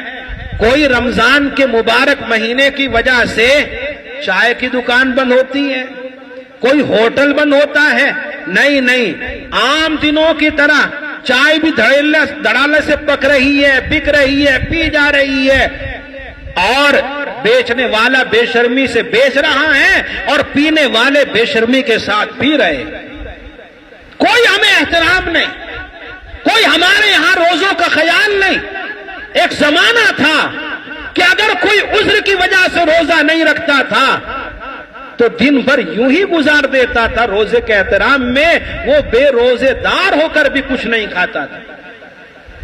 کوئی رمضان کے مبارک مہینے کی وجہ سے چائے کی دکان بند ہوتی ہے، کوئی ہوٹل بند ہوتا ہے، نہیں، عام دنوں کی طرح چائے بھی دھڑالے سے پک رہی ہے، بک رہی ہے، پی جا رہی ہے، اور بیچنے والا بے شرمی سے بیچ رہا ہے اور پینے والے بے شرمی کے ساتھ پی رہے۔ کوئی ہمیں احترام نہیں، کوئی ہمارے یہاں روزوں کا خیال نہیں۔ ایک زمانہ تھا کہ اگر کوئی عذر کی وجہ سے روزہ نہیں رکھتا تھا تو دن بھر یوں ہی گزار دیتا تھا روزے کے احترام میں، وہ بے روزے دار ہو کر بھی کچھ نہیں کھاتا تھا۔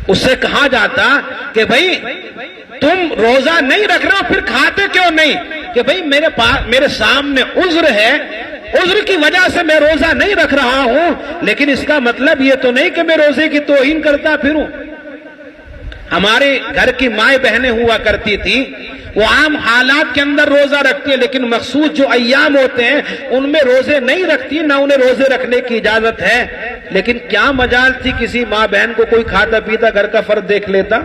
اس سے کہا جاتا کہ بھائی تم روزہ نہیں رکھ رہے ہو پھر کھاتے کیوں نہیں؟ کہ بھائی میرے سامنے عذر ہے، عذر کی وجہ سے میں روزہ نہیں رکھ رہا ہوں، لیکن اس کا مطلب یہ تو نہیں کہ میں روزے کی توہین کرتا پھروں۔ ہمارے گھر کی مائیں بہنیں ہوا کرتی تھی، وہ عام حالات کے اندر روزہ رکھتی ہے، لیکن مخصوص جو ایام ہوتے ہیں ان میں روزے نہیں رکھتی، نہ انہیں روزے رکھنے کی اجازت ہے۔ لیکن کیا مجال تھی کسی ماں بہن کو کوئی کھاتا پیتا گھر کا فرد دیکھ لیتا؟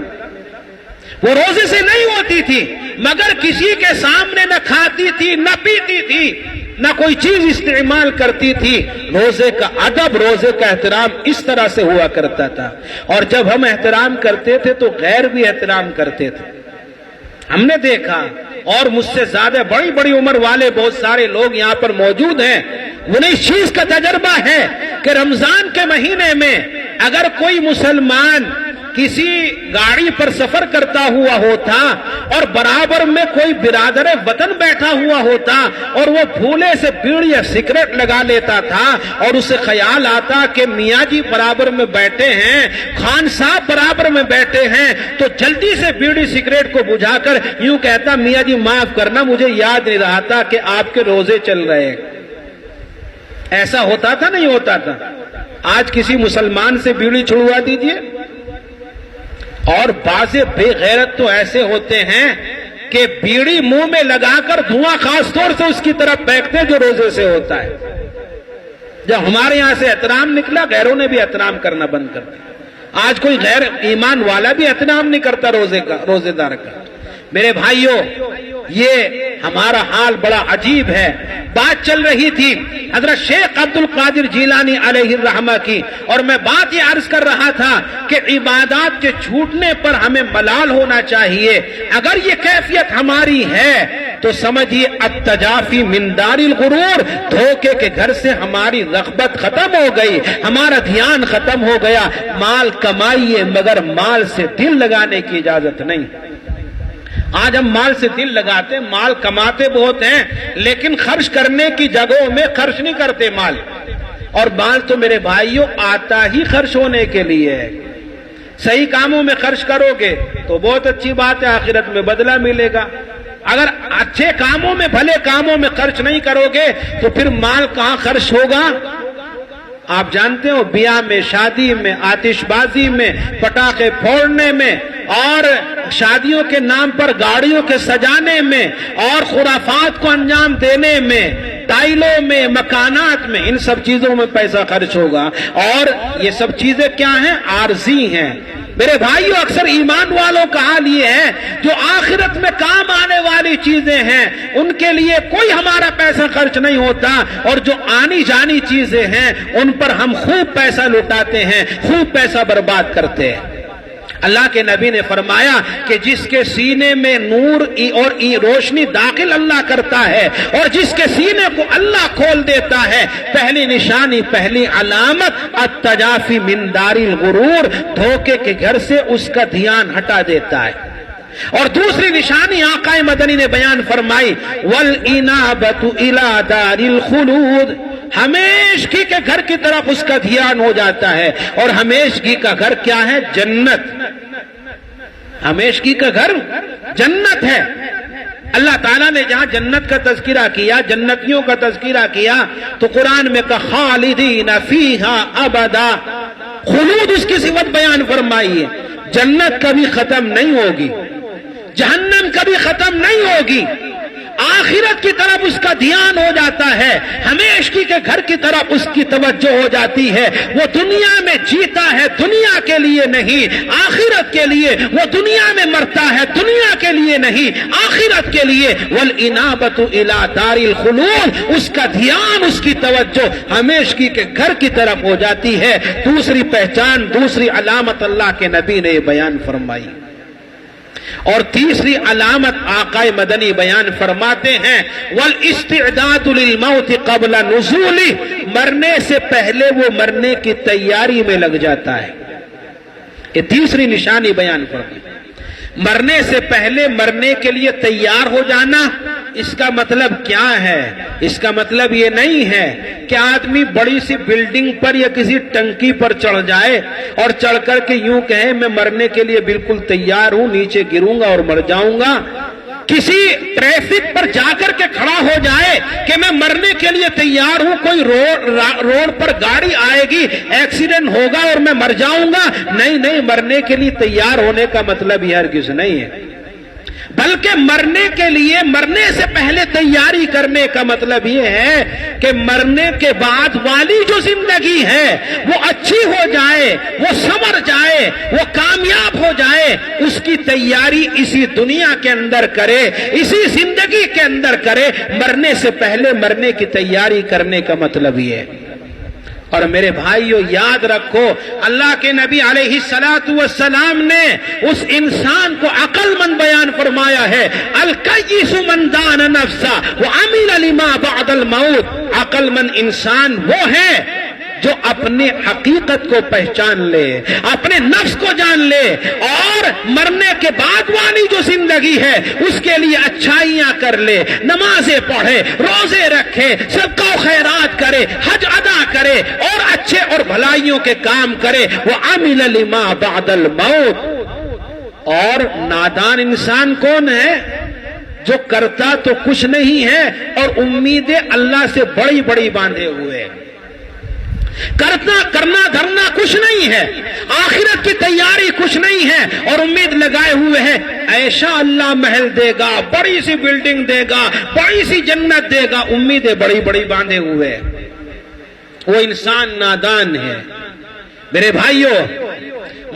وہ روزے سے نہیں ہوتی تھی، مگر کسی کے سامنے نہ کھاتی تھی، نہ پیتی تھی، نہ کوئی چیز استعمال کرتی تھی۔ روزے کا ادب، روزے کا احترام اس طرح سے ہوا کرتا تھا، اور جب ہم احترام کرتے تھے تو غیر بھی احترام کرتے تھے۔ ہم نے دیکھا، اور مجھ سے زیادہ بڑی بڑی عمر والے بہت سارے لوگ یہاں پر موجود ہیں، انہیں اس چیز کا تجربہ ہے کہ رمضان کے مہینے میں اگر کوئی مسلمان کسی گاڑی پر سفر کرتا ہوا ہوتا اور برابر میں کوئی برادر وطن بیٹھا ہوا ہوتا اور وہ بھولے سے بیڑی یا سگریٹ لگا لیتا تھا اور اسے خیال آتا کہ میاں جی برابر میں بیٹھے ہیں، خان صاحب برابر میں بیٹھے ہیں، تو جلدی سے بیڑی سگریٹ کو بجھا کر یوں کہتا میاں جی معاف کرنا مجھے یاد نہیں رہا تھا کہ آپ کے روزے چل رہے ہیں۔ ایسا ہوتا تھا نہیں ہوتا تھا؟ آج کسی مسلمان سے بیڑی چھڑوا دیجئے۔ اور بعض بے غیرت تو ایسے ہوتے ہیں کہ بیڑی منہ میں لگا کر دھواں خاص طور سے اس کی طرف پھینکتے جو روزے سے ہوتا ہے۔ جب ہمارے یہاں سے احترام نکلا، غیروں نے بھی احترام کرنا بند کر دیا۔ آج کوئی غیر ایمان والا بھی احترام نہیں کرتا روزے دار کا۔ میرے بھائیوں، یہ ہمارا حال بڑا عجیب ہے۔ بات چل رہی تھی حضرت شیخ عبد القادر جیلانی علیہ الرحمہ کی، اور میں بات یہ عرض کر رہا تھا کہ عبادات کے چھوٹنے پر ہمیں ملال ہونا چاہیے۔ اگر یہ کیفیت ہماری ہے تو سمجھیے التجافی من دار الغرور، دھوکے کے گھر سے ہماری رغبت ختم ہو گئی، ہمارا دھیان ختم ہو گیا۔ مال کمائیے مگر مال سے دل لگانے کی اجازت نہیں۔ آج ہم مال سے دل لگاتے، مال کماتے بہت ہیں لیکن خرچ کرنے کی جگہوں میں خرچ نہیں کرتے مال۔ اور مال تو میرے بھائیوں آتا ہی خرچ ہونے کے لیے ہے۔ صحیح کاموں میں خرچ کرو گے تو بہت اچھی بات ہے، آخرت میں بدلہ ملے گا۔ اگر اچھے کاموں میں، بھلے کاموں میں خرچ نہیں کرو گے تو پھر مال کہاں خرچ ہوگا؟ آپ جانتے ہو، بیاہ میں، شادی میں، آتش بازی میں، پٹاخے پھوڑنے میں، اور شادیوں کے نام پر گاڑیوں کے سجانے میں، اور خرافات کو انجام دینے میں، ٹائلوں میں، مکانات میں، ان سب چیزوں میں پیسہ خرچ ہوگا۔ اور یہ سب چیزیں کیا ہیں؟ عارضی ہیں۔ میرے بھائیوں، اکثر ایمان والوں کا حال یہ ہے جو آخرت میں کام آنے والی چیزیں ہیں ان کے لیے کوئی ہمارا پیسہ خرچ نہیں ہوتا، اور جو آنی جانی چیزیں ہیں ان پر ہم خوب پیسہ لٹاتے ہیں، خوب پیسہ برباد کرتے ہیں۔ اللہ کے نبی نے فرمایا کہ جس کے سینے میں نور اور روشنی داخل اللہ کرتا ہے اور جس کے سینے کو اللہ کھول دیتا ہے، پہلی نشانی، پہلی علامت التجافی من دار الغرور، دھوکے کے گھر سے اس کا دھیان ہٹا دیتا ہے۔ اور دوسری نشانی آقا مدنی نے بیان فرمائی، وَالْإِنَابَةُ إِلَى دَارِ الْخُلُودِ، ہمیشگی کے گھر کی طرف اس کا دھیان ہو جاتا ہے. اور ہمیشگی کا گھر کیا ہے؟ جنت. ہمیشگی کا گھر جنت ہے. اللہ تعالیٰ نے جہاں جنت کا تذکرہ کیا، جنتیوں کا تذکرہ کیا، تو قرآن میں کہا خالدین فیہا ابدا. خلود اس کی صفت بیان فرمائی ہے. جنت کبھی ختم نہیں ہوگی، جہنم کبھی ختم نہیں ہوگی. آخرت کی طرف اس کا دھیان ہو جاتا ہے، ہمیشگی کے گھر کی طرف اس کی توجہ ہو جاتی ہے. وہ دنیا میں جیتا ہے دنیا کے لیے نہیں، آخرت کے لیے. وہ دنیا میں مرتا ہے دنیا کے لیے نہیں، آخرت کے لیے. والانابۃ الی دار الخلود، اس کا دھیان، اس کی توجہ ہمیشگی کے گھر کی طرف ہو جاتی ہے. دوسری پہچان، دوسری علامت اللہ کے نبی نے بیان فرمائی. اور تیسری علامت آقا مدنی بیان فرماتے ہیں والاستعداد للموت قبل نزوله، مرنے سے پہلے وہ مرنے کی تیاری میں لگ جاتا ہے. یہ تیسری نشانی بیان فرمائی. مرنے سے پہلے مرنے کے لیے تیار ہو جانا. اس کا مطلب کیا ہے؟ اس کا مطلب یہ نہیں ہے کہ آدمی بڑی سی بلڈنگ پر یا کسی ٹنکی پر چڑھ جائے اور چڑھ کر کے یوں کہے میں مرنے کے لیے بالکل تیار ہوں، نیچے گروں گا اور مر جاؤں گا. کسی ٹریفک پر جا کر کے کھڑا ہو جائے کہ میں مرنے کے لیے تیار ہوں، کوئی روڈ پر گاڑی آئے گی، ایکسیڈنٹ ہوگا اور میں مر جاؤں گا. نہیں، مرنے کے لیے تیار ہونے کا مطلب یہ ہرگز نہیں ہے. بلکہ مرنے کے لیے، مرنے سے پہلے تیاری کرنے کا مطلب یہ ہے کہ مرنے کے بعد والی جو زندگی ہے وہ اچھی ہو جائے، وہ سنور جائے، وہ کامیاب ہو جائے. اس کی تیاری اسی دنیا کے اندر کرے، اسی زندگی کے اندر کرے. مرنے سے پہلے مرنے کی تیاری کرنے کا مطلب یہ ہے. اور میرے بھائیو یاد رکھو، اللہ کے نبی علیہ السلام نے اس انسان کو عقل مند بیان فرمایا ہے. الکیس من دان نفسہ وعمل لما بعد الموت. عقل مند انسان وہ ہے جو اپنے حقیقت کو پہچان لے، اپنے نفس کو جان لے، اور مرنے کے بعد والی جو زندگی ہے اس کے لیے اچھائیاں کر لے، نمازیں پڑھے، روزے رکھے، صدقہ و خیرات کرے، حج ادا کرے اور اچھے اور بھلائیوں کے کام کرے. وَعَمِلَ لِمَا بَعْدَ الْمَوْتِ. اور نادان انسان کون ہے؟ جو کرتا تو کچھ نہیں ہے اور امیدیں اللہ سے بڑی بڑی باندھے ہوئے. کرنا دھرنا کچھ نہیں ہے، آخرت کی تیاری کچھ نہیں ہے، اور امید لگائے ہوئے ہیں ایشا اللہ محل دے گا، بڑی سی بلڈنگ دے گا، بڑی سی جنت دے گا. امیدیں بڑی بڑی باندھے ہوئے. وہ انسان نادان ہے. میرے بھائیوں،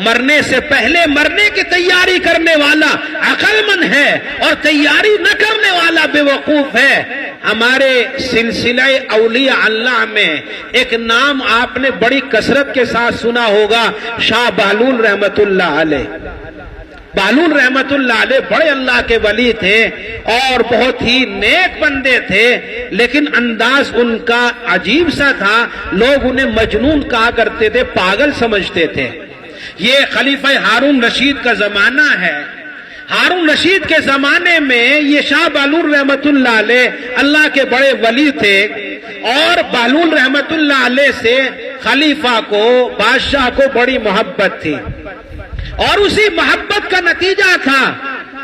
مرنے سے پہلے مرنے کی تیاری کرنے والا عقل مند ہے، اور تیاری نہ کرنے والا بے وقوف ہے. ہمارے سلسلہ اولیاء اللہ میں ایک نام آپ نے بڑی کثرت کے ساتھ سنا ہوگا، شاہ بہلول رحمت اللہ علیہ. بہلول رحمت اللہ علیہ بڑے اللہ کے ولی تھے اور بہت ہی نیک بندے تھے، لیکن انداز ان کا عجیب سا تھا. لوگ انہیں مجنون کہا کرتے تھے، پاگل سمجھتے تھے. یہ خلیفہ ہارون رشید کا زمانہ ہے. ہارون رشید کے زمانے میں یہ شاہ بہلول رحمت اللہ علیہ اللہ کے بڑے ولی تھے، اور بہلول رحمت اللہ علیہ سے خلیفہ کو، بادشاہ کو بڑی محبت تھی. اور اسی محبت کا نتیجہ تھا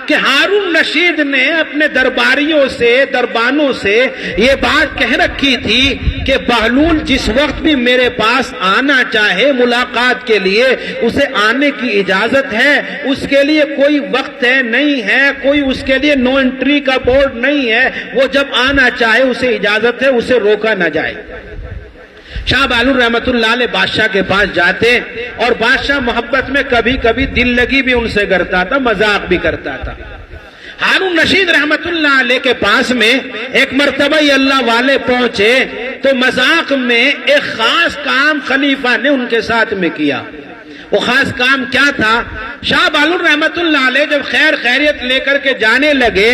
کہ ہارون رشید نے اپنے درباریوں سے، دربانوں سے یہ بات کہہ رکھی تھی کہ بہلول جس وقت بھی میرے پاس آنا چاہے ملاقات کے لیے اسے آنے کی اجازت ہے. اس کے لیے کوئی وقت ہے نہیں ہے، کوئی اس کے لیے نو انٹری کا بورڈ نہیں ہے. وہ جب آنا چاہے اسے اجازت ہے، اسے روکا نہ جائے. شاہ بہلول رحمت اللہ علیہ بادشاہ کے پاس جاتے، اور بادشاہ محبت میں کبھی کبھی دل لگی بھی ان سے کرتا تھا، مذاق بھی کرتا تھا. ہارون رشید رحمت اللہ علیہ کے پاس میں ایک مرتبہ یہ اللہ والے پہنچے تو مذاق میں ایک خاص کام خلیفہ نے ان کے ساتھ میں کیا. وہ خاص کام کیا تھا؟ شاہ بہلول رحمت اللہ علیہ جب خیر خیریت لے کر کے جانے لگے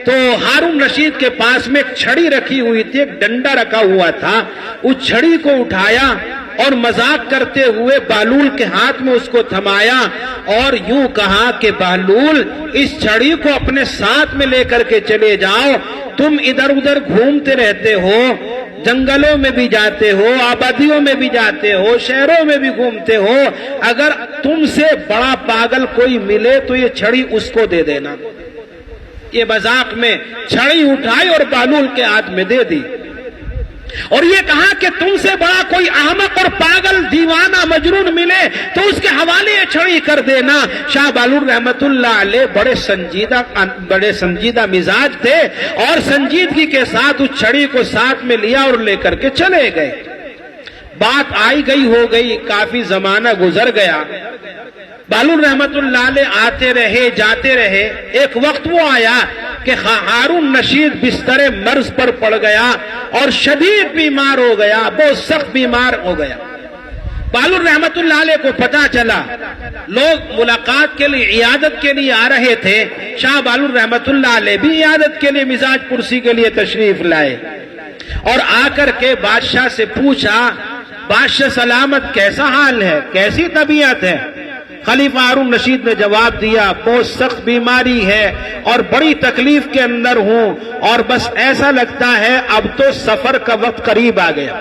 تو ہارون رشید کے پاس میں ایک چھڑی رکھی ہوئی تھی، ایک ڈنڈا رکھا ہوا تھا. اس چھڑی کو اٹھایا اور مذاق کرتے ہوئے بہلول کے ہاتھ میں اس کو تھمایا اور یوں کہا کہ بہلول اس چھڑی کو اپنے ساتھ میں لے کر کے چلے جاؤ، تم ادھر ادھر گھومتے رہتے ہو، جنگلوں میں بھی جاتے ہو، آبادیوں میں بھی جاتے ہو، شہروں میں بھی گھومتے ہو، اگر تم سے بڑا پاگل کوئی ملے تو یہ چھڑی اس کو دے دینا۔ یہ مذاق میں چھڑی اٹھائی اور بہلول کے ہاتھ میں دے دی، اور یہ کہا کہ تم سے بڑا کوئی احمق اور پاگل دیوانہ مجنون ملے تو اس کے حوالے یہ چھڑی کر دینا۔ شاہ بہلول رحمت اللہ علیہ بڑے سنجیدہ مزاج تھے، اور سنجیدگی کے ساتھ اس چھڑی کو ساتھ میں لیا اور لے کر کے چلے گئے۔ بات آئی گئی ہو گئی، کافی زمانہ گزر گیا، بہلول رحمت اللہ علیہ آتے رہے جاتے رہے۔ ایک وقت وہ آیا کہ ہارون رشید بستر مرض پر پڑ گیا اور شدید بیمار ہو گیا، بہت سخت بیمار ہو گیا۔ بہلول رحمت اللہ علیہ کو پتا چلا، لوگ ملاقات کے لیے عیادت کے لیے آ رہے تھے، شاہ بہلول رحمت اللہ علیہ بھی عیادت کے لیے مزاج پرسی کے لیے تشریف لائے، اور آ کر کے بادشاہ سے پوچھا، بادشاہ سلامت، کیسا حال ہے، کیسی طبیعت ہے؟ خلیفہ ہارون رشید نے جواب دیا، بہت سخت بیماری ہے اور بڑی تکلیف کے اندر ہوں، اور بس ایسا لگتا ہے اب تو سفر کا وقت قریب آ گیا،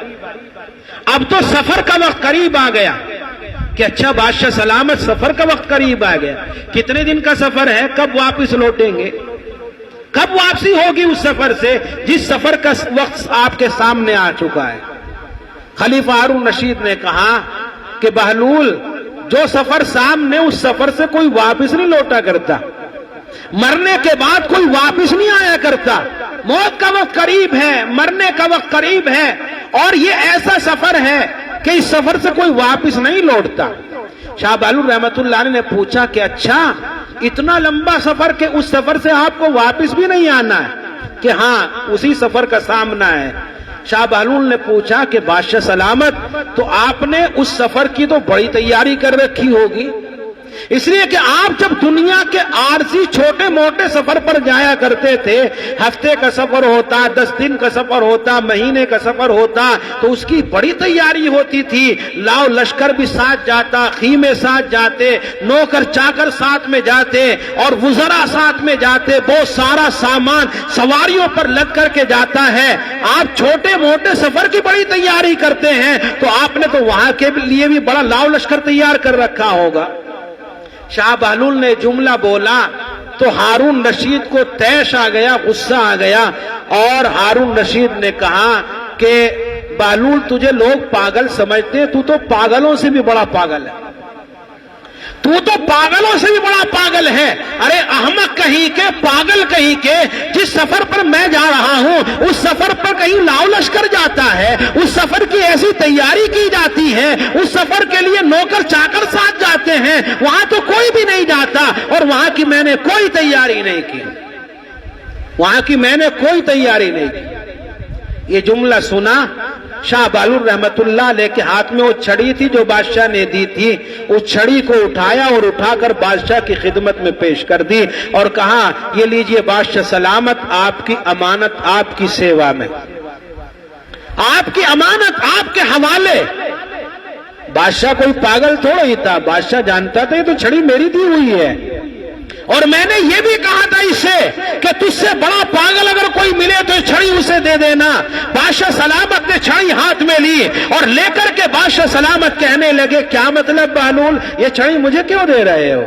اب تو سفر کا وقت قریب آ گیا۔ کہ اچھا بادشاہ سلامت، سفر کا وقت قریب آ گیا، کتنے دن کا سفر ہے، کب واپس لوٹیں گے، کب واپسی ہوگی اس سفر سے جس سفر کا وقت آپ کے سامنے آ چکا ہے؟ خلیفہ ہارون رشید نے کہا کہ بہلول، جو سفر سامنے، اس سفر سے کوئی واپس نہیں لوٹا کرتا، مرنے کے بعد کوئی واپس نہیں آیا کرتا، موت کا وقت قریب ہے، مرنے کا وقت قریب ہے، اور یہ ایسا سفر ہے کہ اس سفر سے کوئی واپس نہیں لوٹتا۔ شاہ بہلول رحمت اللہ علیہ نے پوچھا کہ اچھا اتنا لمبا سفر کہ اس سفر سے آپ کو واپس بھی نہیں آنا ہے؟ کہ ہاں اسی سفر کا سامنا ہے۔ شاہ بہلول نے پوچھا کہ بادشاہ سلامت، تو آپ نے اس سفر کی تو بڑی تیاری کر رکھی ہوگی، اس لیے کہ آپ جب دنیا کے عارضی چھوٹے موٹے سفر پر جایا کرتے تھے، ہفتے کا سفر ہوتا، 10 دن کا سفر ہوتا، مہینے کا سفر ہوتا، تو اس کی بڑی تیاری ہوتی تھی، لاؤ لشکر بھی ساتھ جاتا، خیمے ساتھ جاتے، نوکر چاکر ساتھ میں جاتے، اور وزراء ساتھ میں جاتے، بہت سارا سامان سواریوں پر لد کر کے جاتا ہے۔ آپ چھوٹے موٹے سفر کی بڑی تیاری کرتے ہیں، تو آپ نے تو وہاں کے لیے بھی بڑا لاؤ لشکر تیار کر رکھا ہوگا۔ شاہ بہلول نے جملہ بولا تو ہارون رشید کو طیش آ گیا، غصہ آ گیا، اور ہارون رشید نے کہا کہ بہلول، تجھے لوگ پاگل سمجھتے ہیں، تو تو پاگلوں سے بھی بڑا پاگل ہے، تو تو پاگلوں سے بھی بڑا پاگل ہے۔ ارے احمق کہیں کے، پاگل کہیں کے، جس سفر پر میں جا رہا ہوں اس سفر پر کہیں لاؤ لشکر جاتا ہے، اس سفر کی ایسی تیاری کی جاتی ہے، اس سفر کے لیے نوکر چاکر ساتھ جاتے ہیں، وہاں تو کوئی بھی نہیں جاتا، اور وہاں کی میں نے کوئی تیاری نہیں کی، وہاں کی میں نے کوئی تیاری نہیں کی۔ یہ جملہ سنا، شاہ بہلول رحمت اللہ علیہ کے ہاتھ میں وہ چھڑی تھی جو بادشاہ نے دی تھی، اس چھڑی کو اٹھایا اور اٹھا کر بادشاہ کی خدمت میں پیش کر دی، اور کہا، یہ لیجئے بادشاہ سلامت، آپ کی امانت آپ کی سیوا میں، آپ کی امانت آپ کے حوالے۔ بادشاہ کوئی پاگل تھوڑا ہی تھا، بادشاہ جانتا تھا یہ تو چھڑی میری دی ہوئی ہے، اور میں نے یہ بھی کہا تھا اس سے کہ تجھ سے بڑا پاگل اگر کوئی ملے تو چھڑی اسے دے دینا۔ بادشاہ سلامت نے چھڑی ہاتھ میں لی اور لے کر کے بادشاہ سلامت کہنے لگے، کیا مطلب بہلول، یہ چھڑی مجھے کیوں دے رہے ہو؟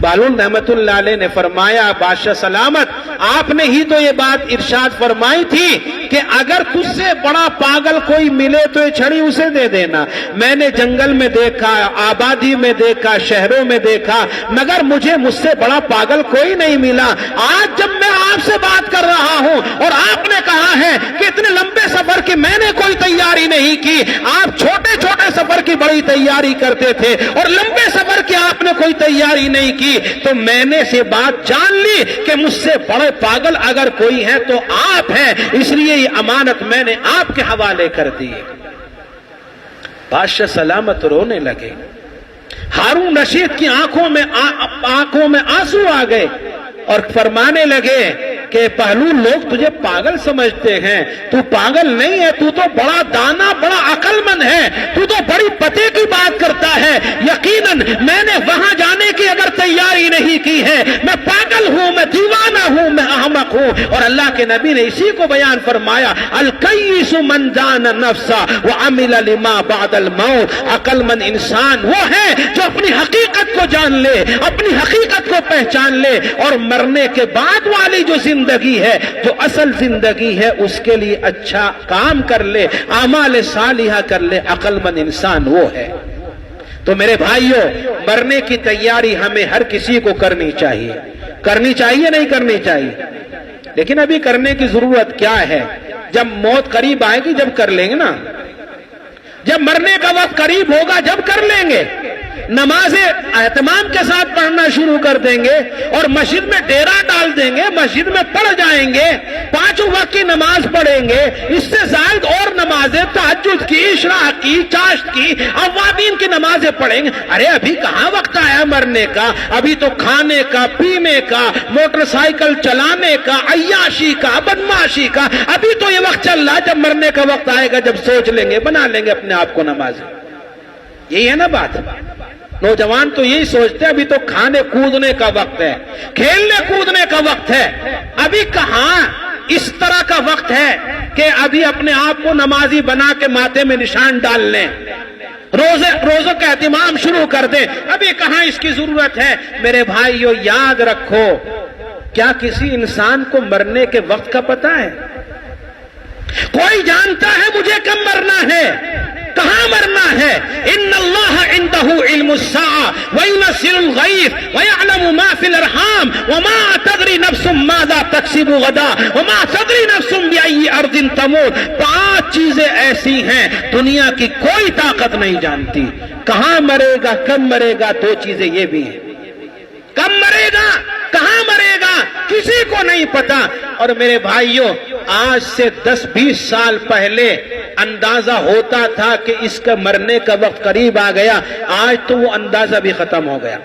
بہلول رحمت اللہ علیہ نے فرمایا، بادشاہ سلامت، آپ نے ہی تو یہ بات ارشاد فرمائی تھی کہ اگر تجھ سے بڑا پاگل کوئی ملے تو یہ چھڑی اسے دے دینا۔ میں نے جنگل میں دیکھا، آبادی میں دیکھا، شہروں میں دیکھا، مگر مجھ سے بڑا پاگل کوئی نہیں ملا۔ آج جب میں آپ سے بات کر رہا ہوں اور آپ نے کہا ہے کہ اتنے لمبے سفر کی میں نے کوئی تیاری نہیں کی، آپ چھوٹے چھوٹے سفر کی بڑی تیاری کرتے تھے اور لمبے سفر کی آپ نے کوئی تیاری نہیں کی، تو میں نے سے بات جان لی کہ مجھ سے بڑے پاگل اگر کوئی ہے تو آپ ہیں، اس لیے یہ امانت میں نے آپ کے حوالے کر دی۔ بادشاہ سلامت رونے لگے، ہارون رشید کی آنکھوں میں آنسو آ گئے اور فرمانے لگے کہ بہلول، لوگ تجھے پاگل سمجھتے ہیں، تو پاگل نہیں ہے، تو تو بڑا دانا، بڑا عقل مند ہے، تو تو بڑی پتے کی بات کرتا ہے۔ یقیناً میں نے وہاں جانے کی اگر تیاری نہیں کی ہے، میں پاگل ہوں، میں دیوانہ ہوں، میں احمق مقہور، اور اللہ کے نبی نے اسی کو بیان فرمایا، الکیس من دان نفسا وعمل لما بعد الموت، عقل مند انسان وہ ہے جو اپنی حقیقت کو جان لے، اپنی حقیقت کو پہچان لے، اور مرنے کے بعد والی جو زندگی ہے، جو اصل زندگی ہے، اس کے لیے اچھا کام کر لے، اعمال صالحہ کر لے۔ عقل مند انسان وہ ہے۔ تو میرے بھائیوں، مرنے کی تیاری ہمیں ہر کسی کو کرنی چاہیے، کرنی چاہیے نہیں کرنی چاہیے؟ لیکن ابھی کرنے کی ضرورت کیا ہے؟ جب موت قریب آئے گی جب کر لیں گے نا، جب مرنے کا وقت قریب ہوگا جب کر لیں گے، نمازیں اہتمام کے ساتھ پڑھنا شروع کر دیں گے، اور مسجد میں ڈیرا ڈال دیں گے، مسجد میں پڑھ جائیں گے، 5 وقت کی نماز پڑھیں گے، اس سے زائد اور نمازیں، تہجد کی، اشراق کی، چاشت کی، اوابین کی نمازیں پڑھیں گے۔ ارے ابھی کہاں وقت آیا مرنے کا؟ ابھی تو کھانے کا، پینے کا، موٹر سائیکل چلانے کا، عیاشی کا، بدماشی کا، ابھی تو یہ وقت چل رہا ہے۔ جب مرنے کا وقت آئے گا جب سوچ لیں گے، بنا لیں گے اپنے آپ کو نمازی۔ یہی ہے نا بات؟ نوجوان تو یہی سوچتے ہیں ابھی تو کھانے کودنے کا وقت ہے، کھیلنے کودنے کا وقت ہے، ابھی کہاں اس طرح کا وقت ہے کہ ابھی اپنے آپ کو نمازی بنا کے ماتھے میں نشان ڈال لیں، روزوں کا اہتمام شروع کر دیں، ابھی کہاں اس کی ضرورت ہے؟ میرے بھائیو یاد رکھو، کیا کسی انسان کو مرنے کے وقت کا پتہ ہے؟ کوئی جانتا ہے مجھے کب مرنا ہے، کہاں مرنا ہے؟ ان اللہ عنده علم الساعة وينزل الغيث ويعلم ما في الارحام وما تدري نفس ماذا تكسب غدا وما تدري نفس بأي ارض تموت۔ 5 چیزیں ایسی ہیں دنیا کی کوئی طاقت نہیں جانتی، کہاں مرے گا، کب مرے گا۔ 2 چیزیں یہ بھی ہیں، کب مرے گا، کہاں مرے گا، کسی کو نہیں پتا۔ اور میرے بھائیوں، آج سے 10-20 سال پہلے اندازہ ہوتا تھا کہ اس کا مرنے کا وقت قریب آ گیا، آج تو وہ اندازہ بھی ختم ہو گیا۔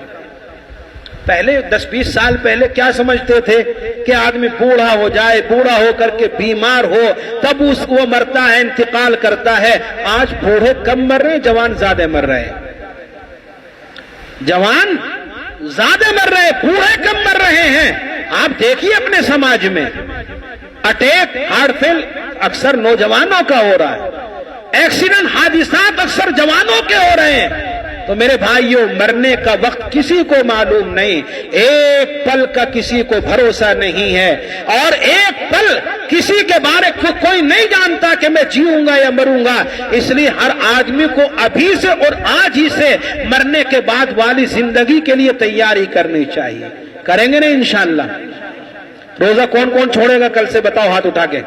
پہلے 10-20 سال پہلے کیا سمجھتے تھے کہ آدمی بوڑھا ہو جائے، بوڑھا ہو کر کے بیمار ہو تب اس کو مرتا ہے، انتقال کرتا ہے۔ آج بوڑھے کم مر رہے ہیں، جوان زیادہ مر رہے ہیں، جوان زیادہ مر رہے ہیں، بوڑھے کم مر رہے ہیں۔ آپ دیکھیے اپنے سماج میں اٹیک، ہارٹ فیل اکثر نوجوانوں کا ہو رہا ہے، ایکسیڈنٹ، حادثات اکثر جوانوں کے ہو رہے ہیں۔ تو میرے بھائیوں، مرنے کا وقت کسی کو معلوم نہیں، ایک پل کا کسی کو بھروسہ نہیں ہے، اور ایک پل کسی کے بارے کوئی نہیں جانتا کہ میں جیوں گا یا مروں گا۔ اس لیے ہر آدمی کو ابھی سے اور آج ہی سے مرنے کے بعد والی زندگی کے لیے تیاری کرنی چاہیے۔ کریں گے نہیں انشاءاللہ؟ روزہ کون کون چھوڑے گا کل سے؟ بتاؤ ہاتھ اٹھا کے۔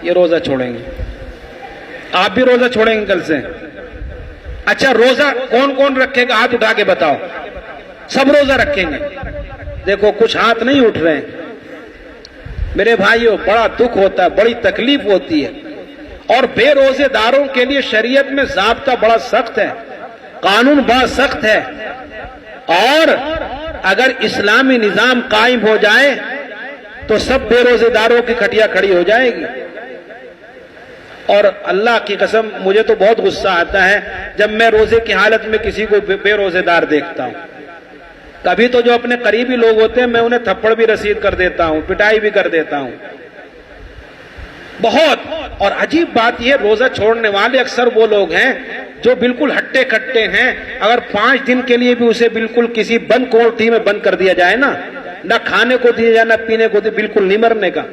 یہ روزہ چھوڑیں گے، آپ بھی روزہ چھوڑیں گے کل سے؟ اچھا، روزہ کون کون رکھے گا؟ ہاتھ اٹھا کے بتاؤ۔ سب روزہ رکھیں گے؟ دیکھو کچھ ہاتھ نہیں اٹھ رہے ہیں۔ میرے بھائیوں، بڑا دکھ ہوتا ہے، بڑی تکلیف ہوتی ہے، اور بے روزے داروں کے لیے شریعت میں ضابطہ بڑا سخت ہے، قانون بڑا سخت ہے، اور اگر اسلامی نظام قائم ہو جائے تو سب بے روزے داروں کی کھٹیا کھڑی ہو جائے گی۔ اور اللہ کی قسم مجھے تو بہت غصہ آتا ہے جب میں روزے کی حالت میں کسی کو بے روزے دار دیکھتا ہوں۔ کبھی تو جو اپنے قریبی لوگ ہوتے ہیں میں انہیں تھپڑ بھی رسید کر دیتا ہوں، پٹائی بھی کر دیتا ہوں بہت۔ اور عجیب بات یہ، روزہ چھوڑنے والے اکثر وہ لوگ ہیں جو بالکل ہٹے کٹے ہیں۔ اگر 5 دن کے لیے بھی اسے بالکل کسی بند کوٹھی میں بند کر دیا جائے نا، نہ کھانے کو دیا جائے نہ پینے کو دیا، بالکل نہیں مرنے کا،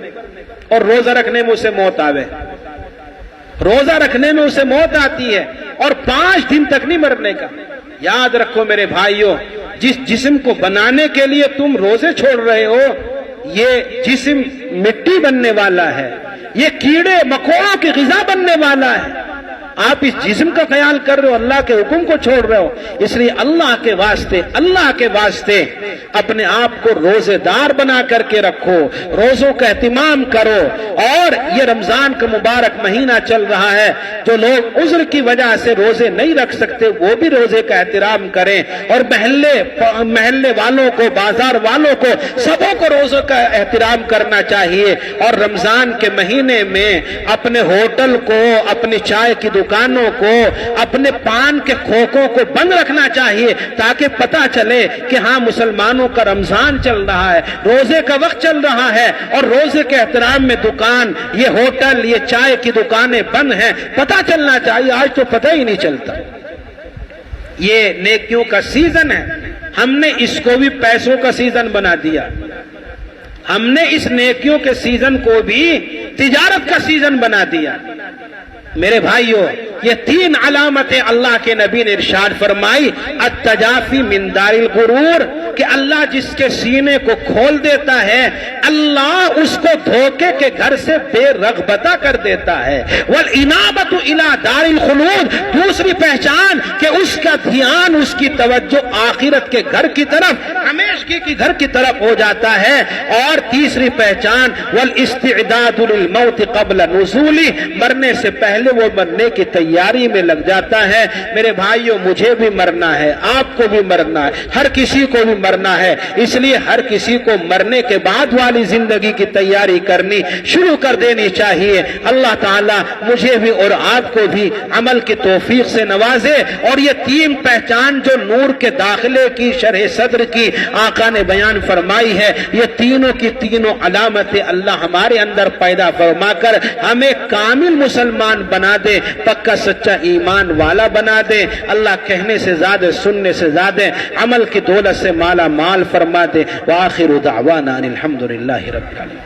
اور روزہ رکھنے میں اسے موت آوے، روزہ رکھنے میں اسے موت آتی ہے، اور 5 دن تک نہیں مرنے کا۔ یاد رکھو میرے بھائیوں، جس جسم کو بنانے کے لیے تم روزے چھوڑ رہے ہو، یہ جسم مٹی بننے والا ہے، یہ کیڑے مکوڑوں کی غذا بننے والا ہے۔ آپ اس جسم کا خیال کر رہے ہو، اللہ کے حکم کو چھوڑ رہے ہو۔ اس لیے اللہ کے واسطے اپنے آپ کو روزے دار بنا کر کے رکھو، روزوں کا اہتمام کرو۔ اور یہ رمضان کا مبارک مہینہ چل رہا ہے، جو لوگ عذر کی وجہ سے روزے نہیں رکھ سکتے وہ بھی روزے کا احترام کریں، اور محلے والوں کو، بازار والوں کو، سبوں کو روزوں کا احترام کرنا چاہیے۔ اور رمضان کے مہینے میں اپنے ہوٹل کو، اپنی چائے کی دکانوں کو، اپنے پان کے کھوکوں کو بند رکھنا چاہیے تاکہ پتہ چلے کہ ہاں مسلمانوں کا رمضان چل رہا ہے، روزے کا وقت چل رہا ہے، اور روزے کے احترام میں دکان، یہ ہوٹل، یہ چائے کی دکانیں بند ہیں، پتہ چلنا چاہیے۔ آج تو پتہ ہی نہیں چلتا۔ یہ نیکیوں کا سیزن ہے، ہم نے اس کو بھی پیسوں کا سیزن بنا دیا، ہم نے اس نیکیوں کے سیزن کو بھی تجارت کا سیزن بنا دیا۔ میرے بھائیوں، یہ 3 علامتیں اللہ کے نبی نے ارشاد فرمائی، التجافی من دار الغرور، کہ اللہ جس کے سینے کو کھول دیتا ہے اللہ اس کو دھوکے کے گھر سے بے رغبتہ کر دیتا ہے۔ والانابۃ الی دار الخلود، دوسری پہچان کہ اس کا دھیان، اس کی توجہ آخرت کے گھر کی طرف، ہمیشگی کی گھر کی طرف ہو جاتا ہے۔ اور تیسری پہچان والاستعداد للموت قبل نزولی، مرنے سے پہلے وہ مرنے کی تیاری میں لگ جاتا ہے۔ میرے بھائیوں، مجھے بھی مرنا ہے، آپ کو بھی مرنا ہے، ہر کسی کو بھی مرنا ہے، اس لیے ہر کسی کو مرنے کے بعد والی زندگی کی تیاری کرنی شروع کر دینی چاہیے۔ اللہ تعالیٰ مجھے بھی اور آپ کو بھی عمل کی توفیق سے نوازے، اور یہ 3 پہچان جو نور کے داخلے کی، شرح صدر کی آقا نے بیان فرمائی ہے، یہ تینوں کی تینوں علامتیں اللہ ہمارے اندر پیدا فرما کر ہمیں کامل مسلمان بنا دے، پکا سچا ایمان والا بنا دے۔ اللہ کہنے سے زیادہ، سننے سے زیادہ عمل کی دولت سے مالا مال فرما دے۔ وآخر دعوانا ان الحمدللہ رب العالمین۔